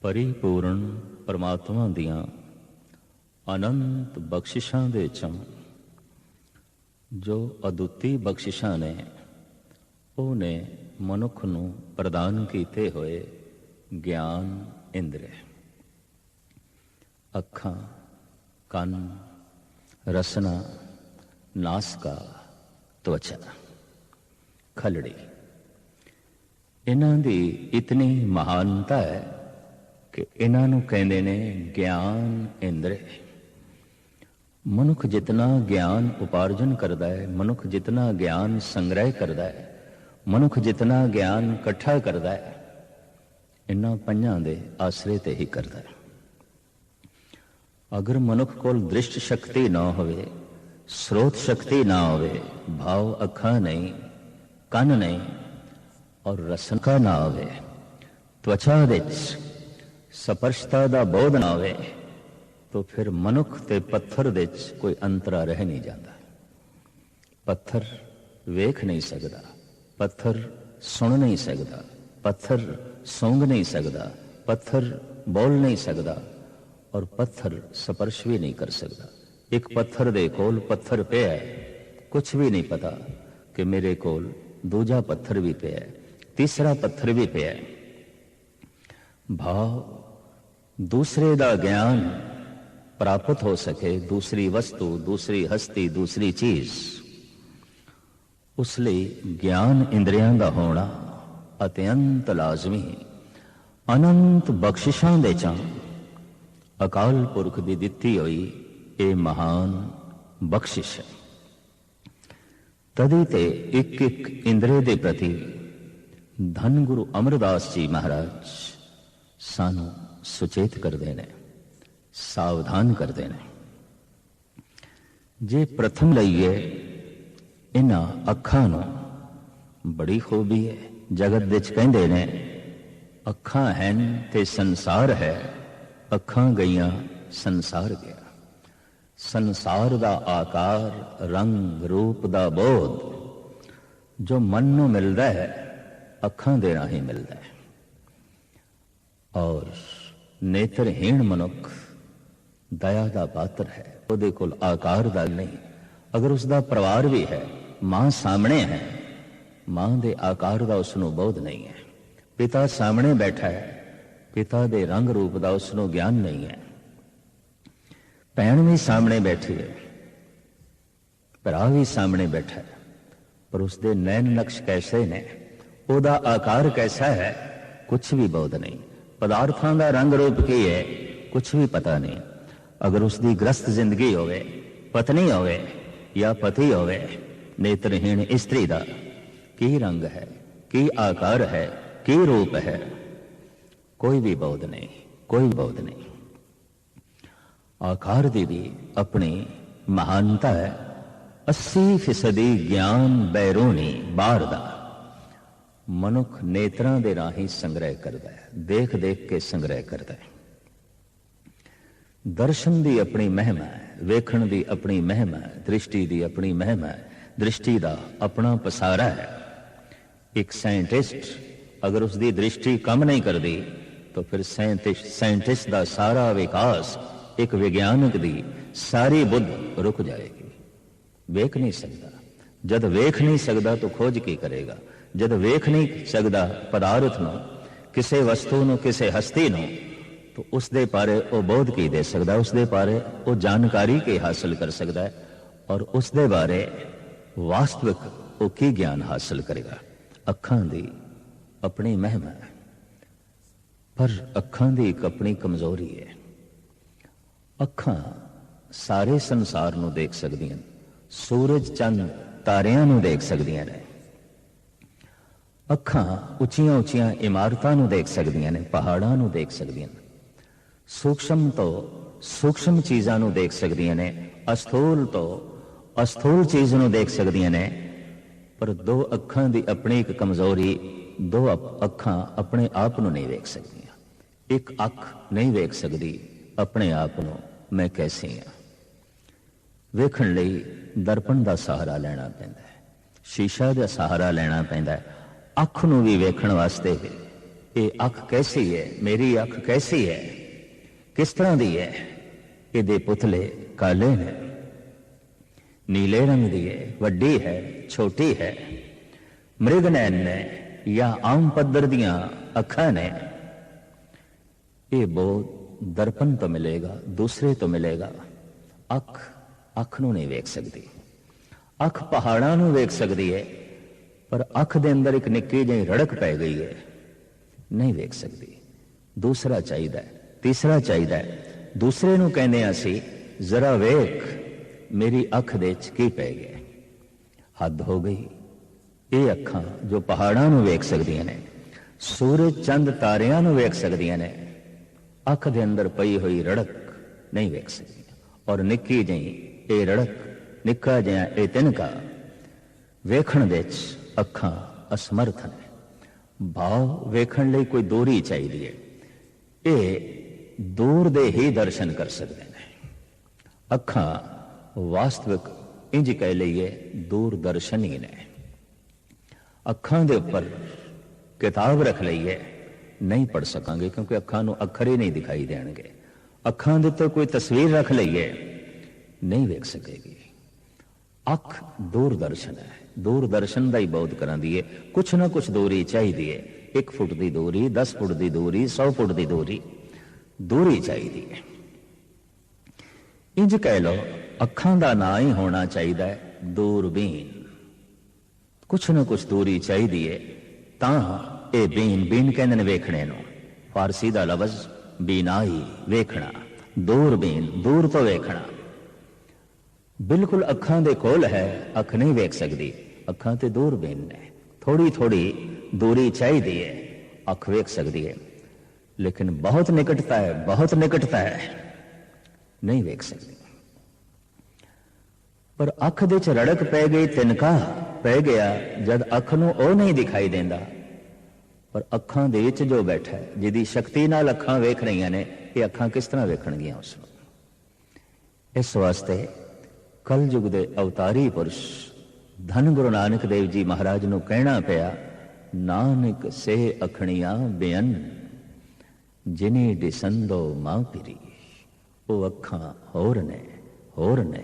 परिपूर्ण परमात्मा दियां अनंत बख्शिशां दे चों जो अदुੱਤੀ बख्शिशां ने ਉਹਨੇ मनुख नूं प्रदान कीते होए ज्ञान इंद्रिय। अखां, कन, रसना, नासका, त्वचा, खलड़ी, इन्हां दी इतनी महानता है कि इन्हां नूं कहंदे ने ज्ञान इंद्रिय। मनुख जितना ज्ञान उपार्जन करता है, मनुख जितना ज्ञान संग्रह करता है, मनुख जितना ज्ञान इकट्ठा करता है, इन्हां पंजां दे आसरे ते ही करता है। अगर मनुख कोल दृष्ट शक्ति ना होवे, स्रोत शक्ति ना होवे, भाव अखां नहीं, कन नहीं और रसन का ना होवे, त्वचा विच स्पर्शता दा बोध ना होवे, तो फिर मनुख ते पत्थर विच कोई अंतरा रह नहीं जाता। पत्थर वेख नहीं सकता, पत्थर सुन नहीं सकता, पत्थर सूंघ नहीं सकता, पत्थर बोल नहीं सकता और पत्थर स्पर्श भी नहीं कर सकता। एक पत्थर दे कोल पत्थर पे है, कुछ भी नहीं पता कि मेरे कोल दूजा पत्थर भी पे है, तीसरा पत्थर भी पे है। भाव दूसरे दा ज्ञान प्राप्त हो सके, दूसरी वस्तु, दूसरी हस्ती, दूसरी चीज, उस लिए ज्ञान इंद्रियां दा होना अत्यंत लाजमी। अनंत बख्शिशां दे चां अकाल पुरख दी दित्ती होई ये महान बख्शिश है। तदी ते एक एक इंद्रिय दे प्रति धन गुरु अमरदास जी महाराज सानू सुचेत करदे ने, सावधान करदे ने। जे प्रथम लईए इन्हां अखां नूं, बड़ी खूबी है। जगत विच कहंदे ने अखां हैन ते संसार है, अखां गईयां संसार गया। संसार दा आकार, रंग, रूप दा बोध जो मन नूं मिलदा है अखां दे राहीं मिलदा है। और नेत्रहीन मनुख दया दा पात्र है, ਉਹਦੇ ਕੋਲ आकार दा नहीं। अगर उसका परिवार भी है, मां सामने है, मां दे आकार दा उसनूं बोध नहीं है। पिता सामने बैठा है, पिता दे रंग रूप दा उसनूं ज्ञान नहीं है। भैन भी सामने बैठी है, भरा भी सामने बैठा है, पर उसके नैन नक्श कैसे ने, ਉਹਦਾ आकार कैसा है, कुछ भी बोध नहीं। पदार्थों का रंग रूप की है, कुछ भी पता नहीं। अगर उसकी ग्रस्त जिंदगी होवे, पत्नी होवे या पति होवे, नेत्रहीन स्त्री का की रंग है, की आकार है, की रूप है, कोई भी बोध नहीं, कोई बोध नहीं। आकार की भी अपनी महानता है। 80% ज्ञान बैरूनी बाहर दा मनुख नेत्रां दे राही संग्रह करता है, देख देख के संग्रह करता है। दर्शन की अपनी महिमा है, वेखण की अपनी महिमा है, दृष्टि की अपनी महिमा है, दृष्टि का अपना पसारा है। एक साइंटिस्ट अगर उसकी दृष्टि कम नहीं करती तो फिर साइंटिस्ट का सारा विकास, एक वैज्ञानिक की सारी बुद्ध रुक जाएगी। वेख नहीं सकता, जब वेख नहीं सकता तो खोज की करेगा। जब वेख नहीं सकता पदार्थ नूं, किसी वस्तु नूं, किसी हस्ती नूं, तो उस दे बारे वो बोध की दे सकता, उस दे बारे वो जानकारी की हासिल कर सकता है और उस दे बारे वास्तविक वो की ज्ञान हासिल करेगा। अखां दी अपनी महिमा है, पर अखां दी एक अपनी कमजोरी है। अखां सारे संसार नूं देख सकदियां, सूरज चंद तारियां नूं देख सकदियां ने। अखां उचियां उचियां इमारतां नूं देख सकदियां ने, पहाड़ां नूं देख सकदियां ने। सूक्ष्म तो सूक्ष्म चीज़ां नूं देख सकदियां ने, अस्थूल तो अस्थूल चीज़ नूं देख सकदियां ने। पर दो अखां दी अपनी एक कमजोरी, दो अखां अपने आप नूं नहीं देख सकदियां। एक अख नहीं देख सकदी अपने आप नूं मैं कैसी हाँ। वेखण लई दर्पण दा सहारा लेना पैंदा है, शीशा दा सहारा लेना पैंदा है। अख नूं भी वेखण वास्ते ये अख कैसी है, मेरी अख कैसी है, किस तरह दी है। ये पुतले काले ने, नीले रंग दी है, वड्डी है, छोटी है, मृगनैन ने या आम पद्धर दियां अखां ने। ये बोध दर्पण तो मिलेगा, दूसरे तो मिलेगा। अख अख नूं नहीं वेख सकती। अख पहाड़ां नूं वेख सकती है, पर अख दे अंदर एक निक्की जी रड़क पै गई है, नहीं वेख सकती। दूसरा चाहिए, तीसरा चाहिए। दूसरे नूं कहने असी जरा वेख मेरी अख दे च की पै गया। हद हो गई। ये अखां जो पहाड़ां नूं वेख सकदियां ने, सूरज चंद तारियां नूं वेख सकदियां ने, अख दे अंदर पई हुई रड़क नहीं वेख सकती। और निक्की जी ये रड़क, निक्का जिहा ये तिनका वेखण दे च अखां असमर्थ ने। भाव वेखण लई कोई दूरी चाहिए। ये दूर दे ही दर्शन कर सकते हैं। अखां वास्तविक इंज कह लीए दूरदर्शन ही ने। अखां दे उपर किताब रख लईए, नहीं पढ़ सकांगे, क्योंकि अखां नूं अखर ही नहीं दिखाई देणगे। अखां दे उत्ते कोई तस्वीर रख लईए, नहीं वेख सकेगी। अख दूरदर्शन है। दूरदर्शन का ही बहुत करांदी है। कुछ ना कुछ दूरी चाहिए है। 1 फुट की दूरी, 10 फुट की दूरी, 100 फुट की दूरी चाहिए है। इंज कह लो अखां का ना ही होना चाहिए दूरबीन। कुछ ना कुछ दूरी चाहिए है, तां ये बीन कहंदे ने वेखणे नूं। फारसी का लफ्ज बीनाई, वेखना। दूरबीन, दूर तो वेखना। बिल्कुल अखां दे कोल है, अख नहीं वेख सकती। अखां ते दूरबीन ने, थोड़ी थोड़ी दूरी चाहिए है, अख वेख सकती है। लेकिन बहुत निकटता है, बहुत निकटता है, नहीं वेख सकती। पर अख दे च रड़क पै गई, तिनका पै गया जद अख नूं ओ नहीं दिखाई देंदा। पर अखां दे विच जो बैठा है, जिहदी शक्ति नाल अखां वेख रही ने, ये अखां किस तरह वेखणगियां उसनूं। इस वास्ते कल युग दे अवतारी पुरुष धन गुरु नानक देव जी महाराज नूं कहना पिया, नानक से अखणियां बेअन जिने दिसंदो मां पिरी। वो अखां होर ने, होर ने,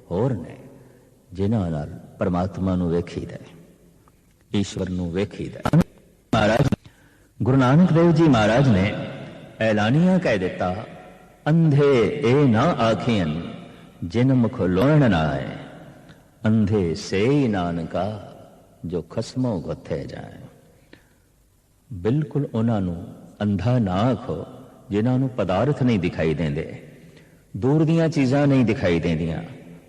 होर ने, जिन्हां नाल परमात्मा नूं वेखीदा, ईश्वर नूं वेखीदा। महाराज गुरु नानक देव जी महाराज ने ऐलानिया कह दिता, अंधे ए ना आखियन जिन मुख लोण ना आए, अंधे से ही नानका जो खसमों गुथे जाए। बिल्कुल उन्होंने अंधा ना आखो जिन्होंने पदार्थ नहीं दिखाई देंदे, दूर दियां चीज़ां नहीं दिखाई देंदियां,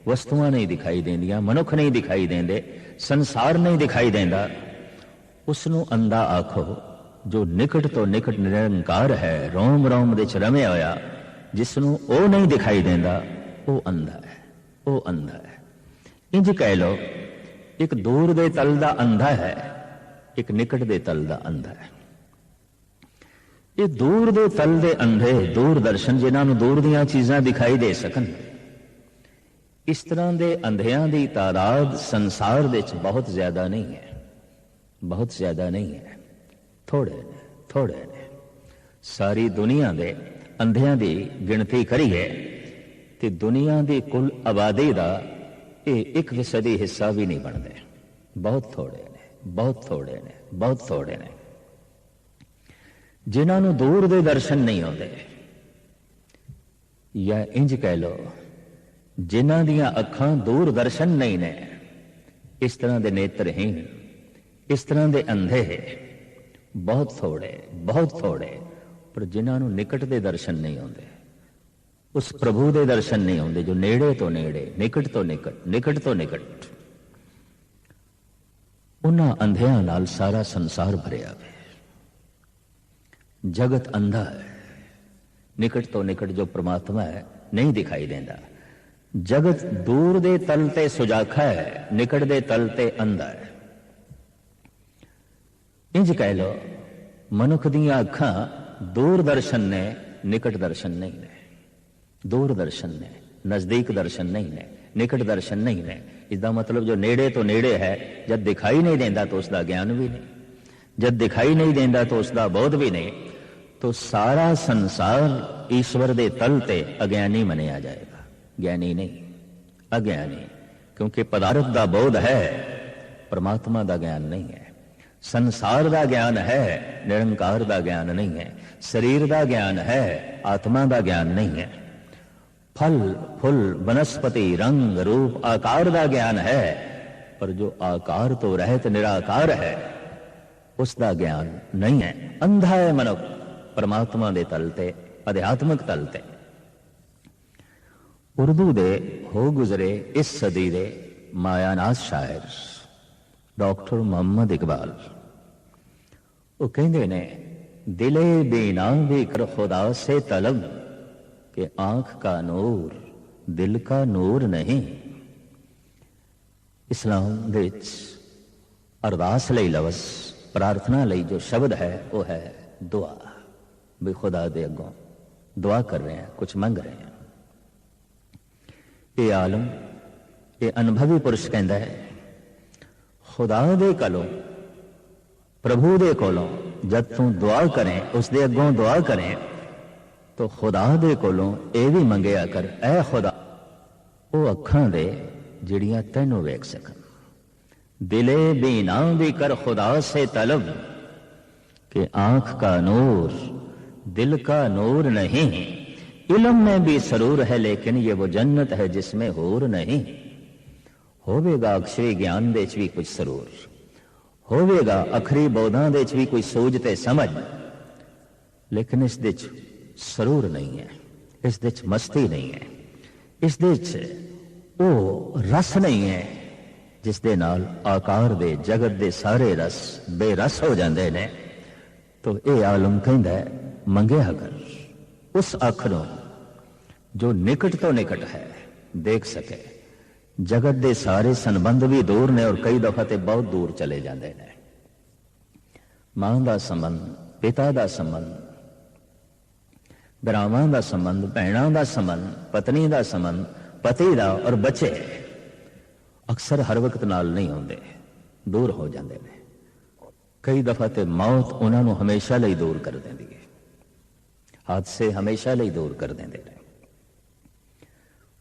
वस्तुआं नहीं दिखाई देंदियां, मनुख नहीं दिखाई देंदे, संसार नहीं दिखाई देंदा। उसनों अंधा आखो जो निकट तो निकट निरंकार है, रोम रोम दे च रमिया होया, जिसनों ओ नहीं दिखाई देंदा, वो अंधा है, वो अंधा है। इंज कह लो एक दूर दे तल दा अंधा है, एक निकट दे तल दा अंधा है। ये दूर दे तल दे अंधे दूरदर्शन, जिन्होंने दूर दियां चीज़ां दिखाई दे सकन, इस तरह दे अंधियां दी तादाद संसार दे च बहुत ज्यादा नहीं है, बहुत ज्यादा नहीं है, थोड़े ने, थोड़े ने। सारी दुनिया दे अंधियां दी गिनती करिए ते दुनिया दी कुल आबादी दा 1% हिस्सा भी नहीं बनते। बहुत थोड़े ने, बहुत थोड़े ने, बहुत थोड़े ने जिन्होंने दूर दे दर्शन नहीं होते, या इंज कह लो जिन्हां दियां अखां दूर दर्शन नहीं ने। इस तरह के नेत्रहीन, इस तरह के अंधे बहुत थोड़े, बहुत थोड़े। पर जिन्होंने निकट दे दर्शन नहीं होते, उस प्रभु दे दर्शन नहीं होंगे जो नेड़े तो नेड़े, निकट तो निकट, निकट तो निकट। उन्हां अंधियां नाल सारा संसार भरिया है। जगत अंधा है, निकट तो निकट जो परमात्मा है नहीं दिखाई देता। जगत दूर दे तल ते सुजाखा है, निकट दे तल ते अंधा है। इंज कह लो मनुख दियां अखां दूर दर्शन ने, निकट दर्शन नहीं ने। दूर दर्शन ने, नजदीक दर्शन नहीं ने, निकट दर्शन नहीं ने। इसका मतलब जो नेड़े तो नेड़े है, जब दिखाई नहीं देता तो उसका ज्ञान भी नहीं। जब दिखाई नहीं देता तो उसका बोध भी नहीं, तो सारा संसार ईश्वर के तल ते अज्ञानी मनिया जाएगा, ज्ञानी नहीं, अज्ञानी। क्योंकि पदार्थ का बोध है, परमात्मा का ज्ञान नहीं है। संसार का ज्ञान है, निरंकार का ज्ञान नहीं है। शरीर का ज्ञान है, आत्मा का ज्ञान नहीं है। फल फूल वनस्पति रंग रूप आकार का ज्ञान है, पर जो आकार तो रहित निराकार है उसका ज्ञान नहीं है। अंधा है मनुख परमात्मा दे तलते, अध्यात्मक तलते। उर्दू दे हो गुजरे इस सदी दे मायानाज शायर डॉक्टर मोहम्मद इकबाल वो कहते ने, दिले बिना भी कर खुदा से तलब कि आंख का नूर दिल का नूर नहीं। इस्लाम दे अरदास लई लवस, प्रार्थना लई जो शब्द है वो है दुआ। भी खुदा दे अगों दुआ कर रहे हैं, कुछ मंग रहे हैं। ये आलम, ये अनुभवी पुरुष कहता है, खुदा दे कोलों, प्रभु दे कोलों जब तू दुआ करें, उसके अगों दुआ करें, तो खुदा दे कोलों ये भी मंगया कर, ऐ खुदा वो अखां दे जिहड़ियां तैनूं वेख सकन। दिले बिना भी कर खुदा से तलब कि आंख का नूर दिल का नूर नहीं। इल्म में भी सरूर है लेकिन ये वो जन्नत है जिसमें हूर नहीं। होवेगा अक्षरी ज्ञान दे च भी कुछ सरूर, होवेगा अखरी बोधां दे च भी कोई सूझ ते समझ, लेकिन इस दे च सरूर नहीं है, इस दे च मस्ती नहीं है, इस दे च वो रस नहीं है जिस दे नाल आकार दे जगत दे सारे रस बेरस हो जाते ने। तो ये आलम कहता है, मंगया कर उस अख नूं जो निकट तो निकट है, देख सके। जगत दे सारे संबंध भी दूर ने और कई दफा ते बहुत दूर चले जाते हैं। मां का संबंध, पिता का संबंध, भरावां का संबंध, भैणां का संबंध, पत्नी का संबंध, पति का और बच्चे अक्सर हर वक्त नाल नहीं होंदे, दूर हो जाते हैं। कई दफा ते मौत उन्होंने हमेशा लई दूर कर देती है, हादसे हमेशा लई दूर कर देते हैं।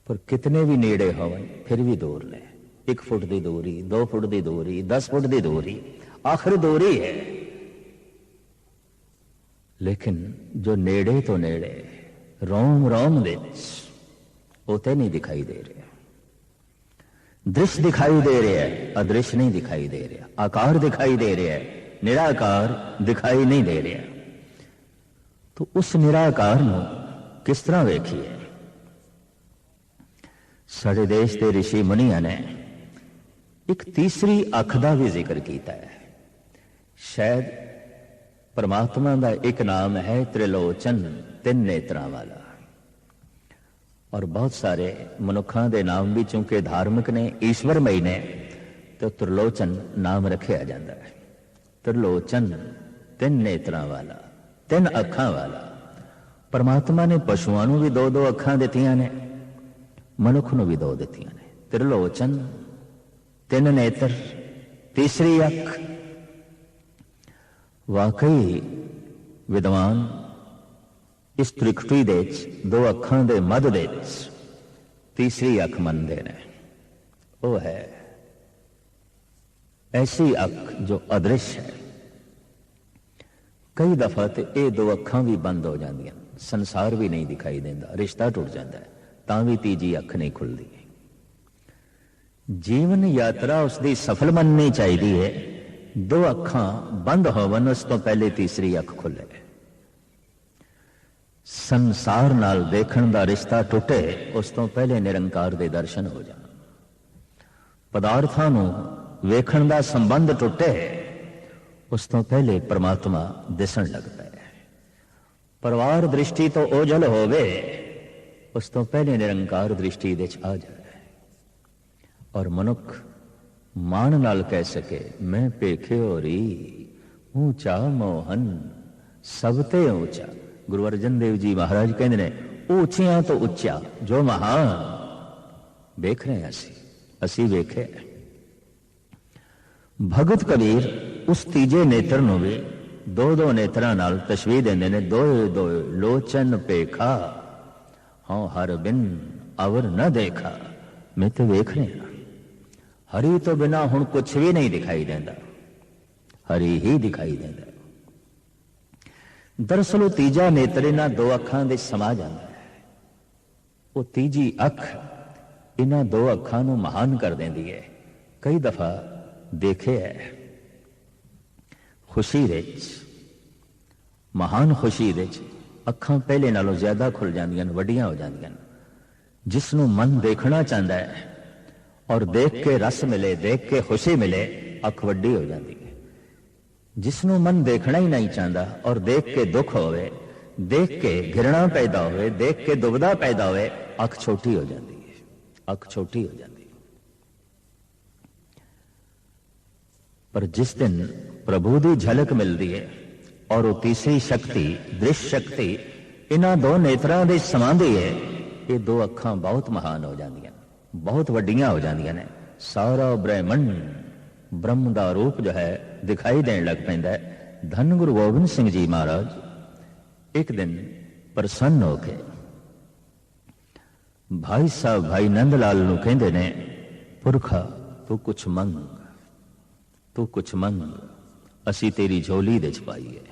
पर कितने भी नेड़े होवन फिर भी दूर ने। 1 फुट की दूरी, 2 फुट की दूरी, 10 फुट की दूरी, आखिर दूरी है। लेकिन जो नेड़े तो नेड़े रोम रोम विच होते नहीं दिखाई दे रहे। दृश्य दिखाई दे रहा है, अदृश्य नहीं दिखाई दे रहा। आकार दिखाई दे रहा है, निराकार दिखाई नहीं दे रहा। तो उस निराकार नूं किस तरह वेखिए? साडे देश के ऋषि मुनिया ने एक तीसरी अख का भी जिक्र किया है। शायद परमात्मा का एक नाम है त्रिलोचन, 3 नेत्रां वाला। और बहुत सारे मनुखों के नाम भी चूंकि धार्मिक ने, ईश्वरमयी ने, तो त्रिलोचन नाम रखा जाता है। त्रिलोचन, 3 नेत्रां वाला, 3 अखां वाला। परमात्मा ने पशुओं को भी 2-2 अखां दित्तियां ने, मनुख को भी 2 दित्तियां ने। त्रिलोचन, 3 नेत्र, तीसरी अख। वाकई विद्वान इस त्रिकुटी दे 2 अखां दे मध दे तीसरी अख मनते हैं। वो है ऐसी अख जो अदृश्य है। कई दफा तो ये 2 अखां भी बंद हो जांदियां, संसार भी नहीं दिखाई देता, रिश्ता टूट जाता है, तां भी तीजी अख नहीं खुलती। जीवन यात्रा उसकी सफल बननी चाहिए। 2 अखां बंद होवन, उस तो पहले तीसरी अख खुले। संसार नाल देखण दा रिश्ता टुटे, उस तो पहले निरंकार दे दर्शन हो जाण। पदार्थां नूं वेखण दा संबंध टुटे, उस तो पहले परमात्मा दिसण लगता है। परिवार दृष्टि तो ओझल होवे, उस तो पहले निरंकार दृष्टि दे आ जाए। और मनुख मान नाल कह सके, मैं पेखे होरी ऊंचा मोहन सबते ऊंचा। गुरु अर्जन देव जी महाराज कहते ने, ऊंचियां तो उच्चा जो महान देख रहे हैं, असी वेखे। भगत कबीर उस तीजे नेत्र नूं भी दो दो नेत्रां नाल तशबीह देंदे ने, दोए दोए लोचन पेखा हाँ हर बिन अवर न देखा। मैं तो वेख रहा, हरि तो बिना हुण कुछ भी नहीं दिखाई देंदा, हरि ही दिखाई देंदा। दरअसल वो तीजा नेत्र इन्हां दो अखां दे समा जांदा है। वो तीजी अख इन्हां दो अखां नूं महान कर देंदी है। कई दफा देखे है खुशी विच, महान खुशी विच अखां पहले नालों ज्यादा खुल जांदियां, वड्डियां हो जांदियां। जिसनों मन देखना चाहता है और देख के रस मिले, देख के खुशी मिले, अख वड्डी हो जाती है। जिसनों मन देखना ही नहीं चाहता और देख के दुख होवे, देख के घृणा पैदा होवे, देख के दुविधा पैदा होवे, अख छोटी हो जाती है, अख छोटी हो जाती है। पर जिस दिन प्रभु की झलक मिलती है और वो तीसरी शक्ति दृश्य शक्ति इन्हां दो नेत्रां दे समांदी है, ये दो अखां बहुत महान हो जांदियां, बहुत वड्डियां हो जांदियां ने। सारा ब्रह्मंड ब्रह्म का रूप जो है दिखाई देने लग पैंदा है। धन गुरु गोबिंद सिंह जी महाराज एक दिन प्रसन्न होके भाई साहब भाई नंद लाल नूं कहंदे ने, पुरखा तू कुछ मंग, तू कुछ मंग, असी तेरी झोली दे च पाईए,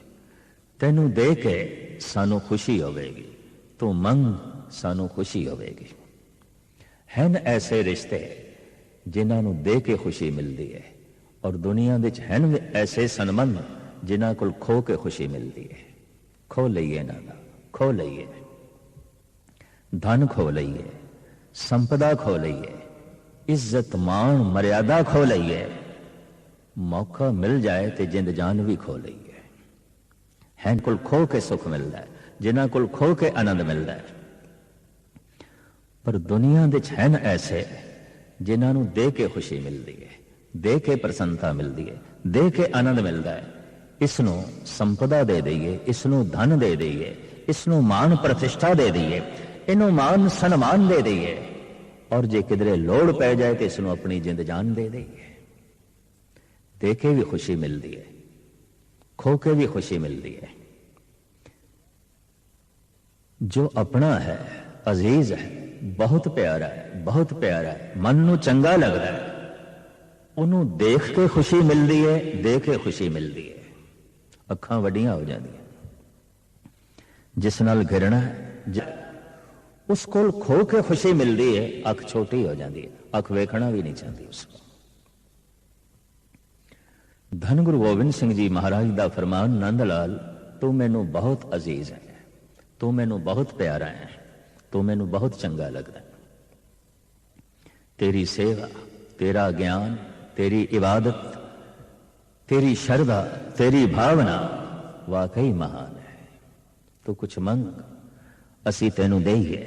तेनू दे के सानू खुशी होवेगी, तू मंग सानू खुशी होवेगी। हैं ऐसे रिश्ते जिन्हां नूं दे के खुशी मिलती है और दुनिया विच हैं ऐसे संबंध जिन्हां कोल खो के खुशी मिलती है। खो लईए इन्हां दा, खो लईए, धन खो लईए, संपदा खो लईए, इज्जत मान मर्यादा खो लईए, मौका मिल जाए तो जिंद जान भी खो लईए। हैं कोल खो के सुख मिलता है, जिन्हां कोल खो के आनंद मिलता है। पर दुनिया विच हैं ऐसे जिन्हां नूं दे के खुशी मिलती है, दे के प्रसन्नता मिलती है, दे के आनंद मिलता है। इसनों संपदा दे दईए, इसनों धन दे दईए, इसनों मान प्रतिष्ठा दे दईए, इनों मान सन्मान दे दईए, और जे किधरे लोड़ पै जाए तो इसनों अपनी जिंद जान दे दईए। दे के भी खुशी मिलती है, खो के भी खुशी मिलती है। जो अपना है, अजीज है, बहुत प्यारा है, बहुत प्यारा है, मन नूं चंगा लगता है, उन्होंने देख के खुशी मिलती है, दे के खुशी मिलती है, अखां वड्डियां हो जांदियां। जिस नाल घृणा है उस कोल खो के खुशी मिलती है, अख छोटी हो जाती है, अख वेखना भी नहीं चाहती उसको। धन गुरु गोबिंद सिंह जी महाराज का फरमान, नंद लाल तू मैनू बहुत अजीज है, तू मैनू बहुत प्यारा है, तू मैनू बहुत चंगा लगता है। तेरी सेवा, तेरा ज्ञान, तेरी इबादत, तेरी श्रद्धा, तेरी भावना वाकई महान है। तू कुछ मंग, असी तेनू देईए,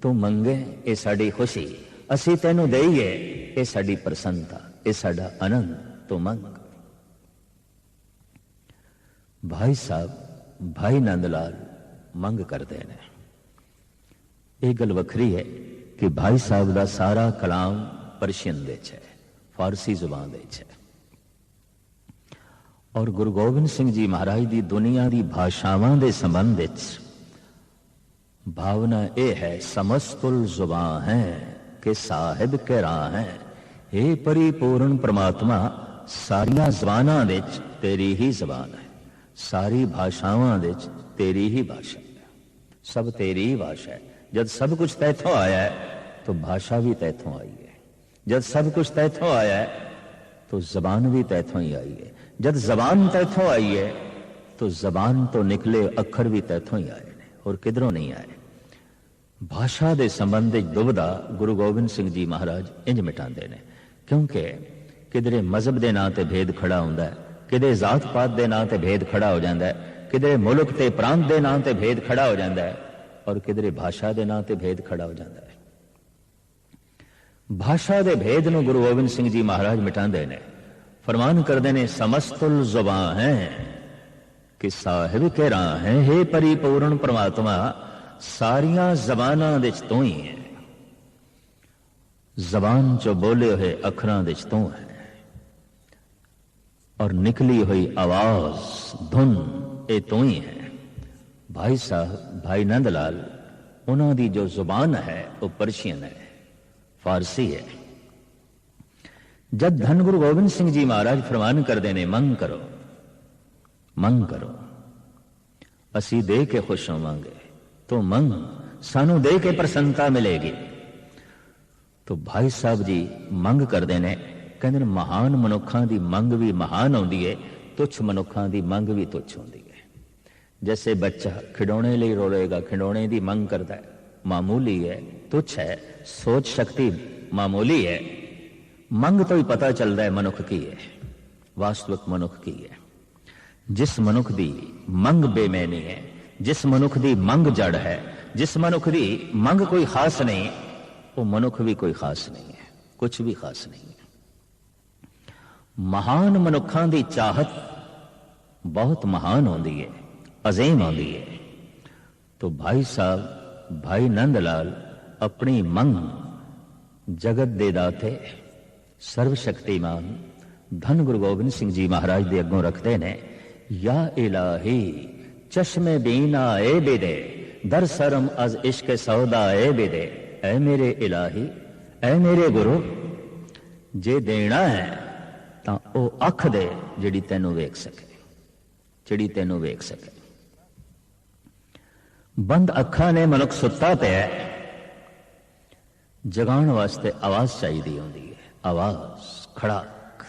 तू मंगे ये साड़ी खुशी, असी तेनू देईए ये साड़ी प्रसन्नता, ये साड़ा आनंद, तू मंग। भाई साहब भाई नंदलाल मंग करते हैं। यह गल वखरी है कि भाई साहब का सारा कलाम पर्शियन दे है, फारसी जुबान दे है, और गुरु गोबिंद सिंह जी महाराज की दुनिया की भाषावां दे संबंध विच भावना यह है, समस्तुल जुबान है कि साहिब के राह है। हे परिपूर्ण परमात्मा, सारिया जबानां विच तेरी ही जबान है, सारी भाषावां विच तेरी ही भाषा है, सब तेरी ही भाषा है। जब सब कुछ तैथों आया है तो भाषा भी तैथों आई है, जब सब कुछ तैथों आया है तो जबान भी तैथों ही आई है, जब जबान तैथों आई है तो जबान तो निकले अखर भी तैथों ही आए ने और किधरों नहीं आए। भाषा के संबंध दुविधा गुरु गोबिंद सिंह जी महाराज इंज मिटाते हैं, क्योंकि किधरे मजहब के नां ते भेद खड़ा होंदा है, किधरे जात पात के नां ते भेद खड़ा हो जाता है, किधरे मुल्क ते प्रांत के नां ते भेद खड़ा हो जाता है, और किधरे भाषा के नां ते भेद खड़ा हो जाता है। भाषा के भेद नूं गुरु गोबिंद सिंह जी महाराज मिटाते हैं, फरमान करते हैं, समस्तुल जुबान है कि साहिब के राह है। हे परिपूर्ण परमात्मा, सारिया जबानां विच तू ही है, जबान चो बोले हुए अखरां विच तू है। और निकली हुई आवाज धुन ये तू ही है। भाई साहब भाई नंद लाल उन्होंने जो जुबान है वो पर्शियन है, फारसी है। जब धन गुरु गोबिंद सिंह जी महाराज फरमान करते ने मंग करो मंग करो, असी दे के खुश होवांगे, तो मंग सानू दे के प्रसन्नता मिलेगी। तो भाई साहब जी मंग करते ने, कहते महान मनुखों की मंग भी महान होती है, तुच्छ मनुखों की मंग भी तुच्छ होती है। जैसे बच्चा खिडौने लिए रोएगा, खिडौने की मंग करता है, मामूली है, तुच्छ है, सोच शक्ति मामूली है। मंग तो ही पता चलता है मनुख की है, वास्तविक मनुख की है। जिस मनुख की मंग बेमैनी है, जिस मनुख की मंग जड़ है, जिस मनुख की मंग कोई खास नहीं, वो मनुख भी कोई खास नहीं है, कुछ भी खास नहीं है। महान मनुखों की चाहत बहुत महान होती है, अजीम होती है। तो भाई साहब भाई नंद लाल अपनी मंग जगत दे दाते सर्वशक्तिमान धन गुरु गोबिंद सिंह जी महाराज दे अगों रखते ने, या इलाही चश्मे बीना ए बेदे दर सरम अज इश्क सौदा ए बेदे। ऐ मेरे इलाही, ऐ मेरे गुरु, जे देना है तां ओ अख दे जिहड़ी तैनू वेख सके, जिहड़ी तैनू वेख सके। बंद अखा ने मनुख सुता पिया, जगाण वास्ते आवाज चाहिए होती है, आवाज खड़ाक।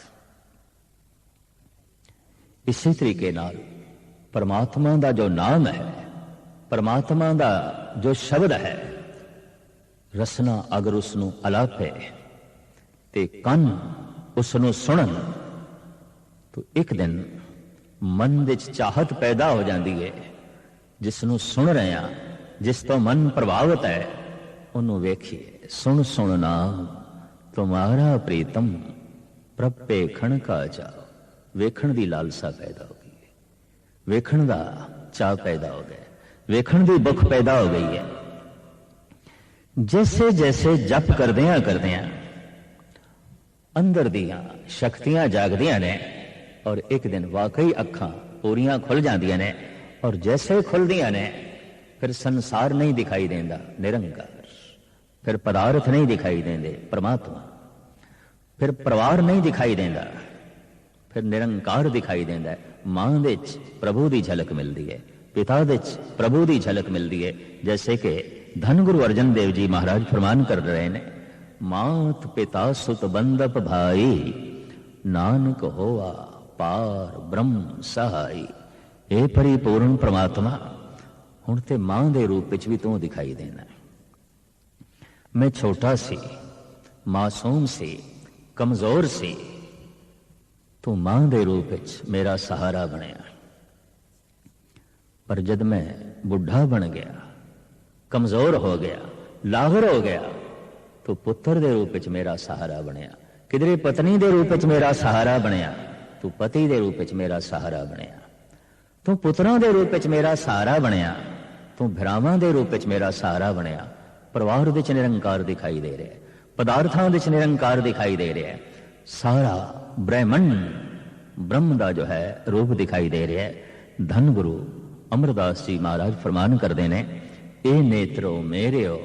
इसी तरीके नाल परमात्मा का जो नाम है, परमात्मा का जो शब्द है, रसना अगर उसनू अलापे ते कन उसनू सुनन, तो एक दिन मन विच चाहत पैदा हो जाती है। जिसनू सुन रहे हैं, जिस तो मन प्रभावित है, उन्होंने वेखिए। सुन सुन नाम तुम्हारा प्रीतम प्रपे खण का जाओ। वेखण की लालसा पैदा हो गई है, वेखण का चाह पैदा हो गया, वेखण की भुख पैदा हो गई है। जैसे जैसे जप करदियां अंदर दियां शक्तियां जागदियां ने, और एक दिन वाकई अखां पूरियां खुल जांदियां ने, और जैसे खुलदियां ने फिर संसार नहीं दिखाई देंदा, निरंकार। फिर पदार्थ नहीं दिखाई देंदे, परमात्मा। फिर परिवार नहीं दिखाई देंदा, फिर निरंकार दिखाई देंदा है। मां दे विच प्रभु की झलक मिलती है, पिता दे विच प्रभु की झलक मिलती है। जैसे कि धन गुरु अर्जन देव जी महाराज फरमान कर रहे ने, मात पिता सुत बंदप भाई नानक होवा पार ब्रह्म सहाई। ए परिपूर्ण परमात्मा, हुण ते मां दे रूप विच भी तू दिखाई देना। मैं छोटा सी, मासूम सी, कमजोर सी, तू मां दे रूप विच मेरा सहारा बनया। पर जद मैं बुढ़ा बन गया, कमजोर हो गया, लागर हो गया, तो पुत्र दे रूप विच मेरा सहारा बनया। किधरे पत्नी दे रूप विच मेरा सहारा बनया, तू पति दे रूप विच मेरा सहारा बनया। तू पुत्रां दे रूप विच मेरा सहारा बनया, तू भरावां दे रूप विच मेरा सहारा बनया। परिवार विच निरंकार दिखाई दे रहा है, पदार्थां विच निरंकार दिखाई दे रहा है। सारा ब्रह्मंड ब्रह्म का जो है रूप दिखाई दे रहा है। धन गुरु अमरदास जी महाराज फरमान करते ने, ए नेत्रो मेरेओ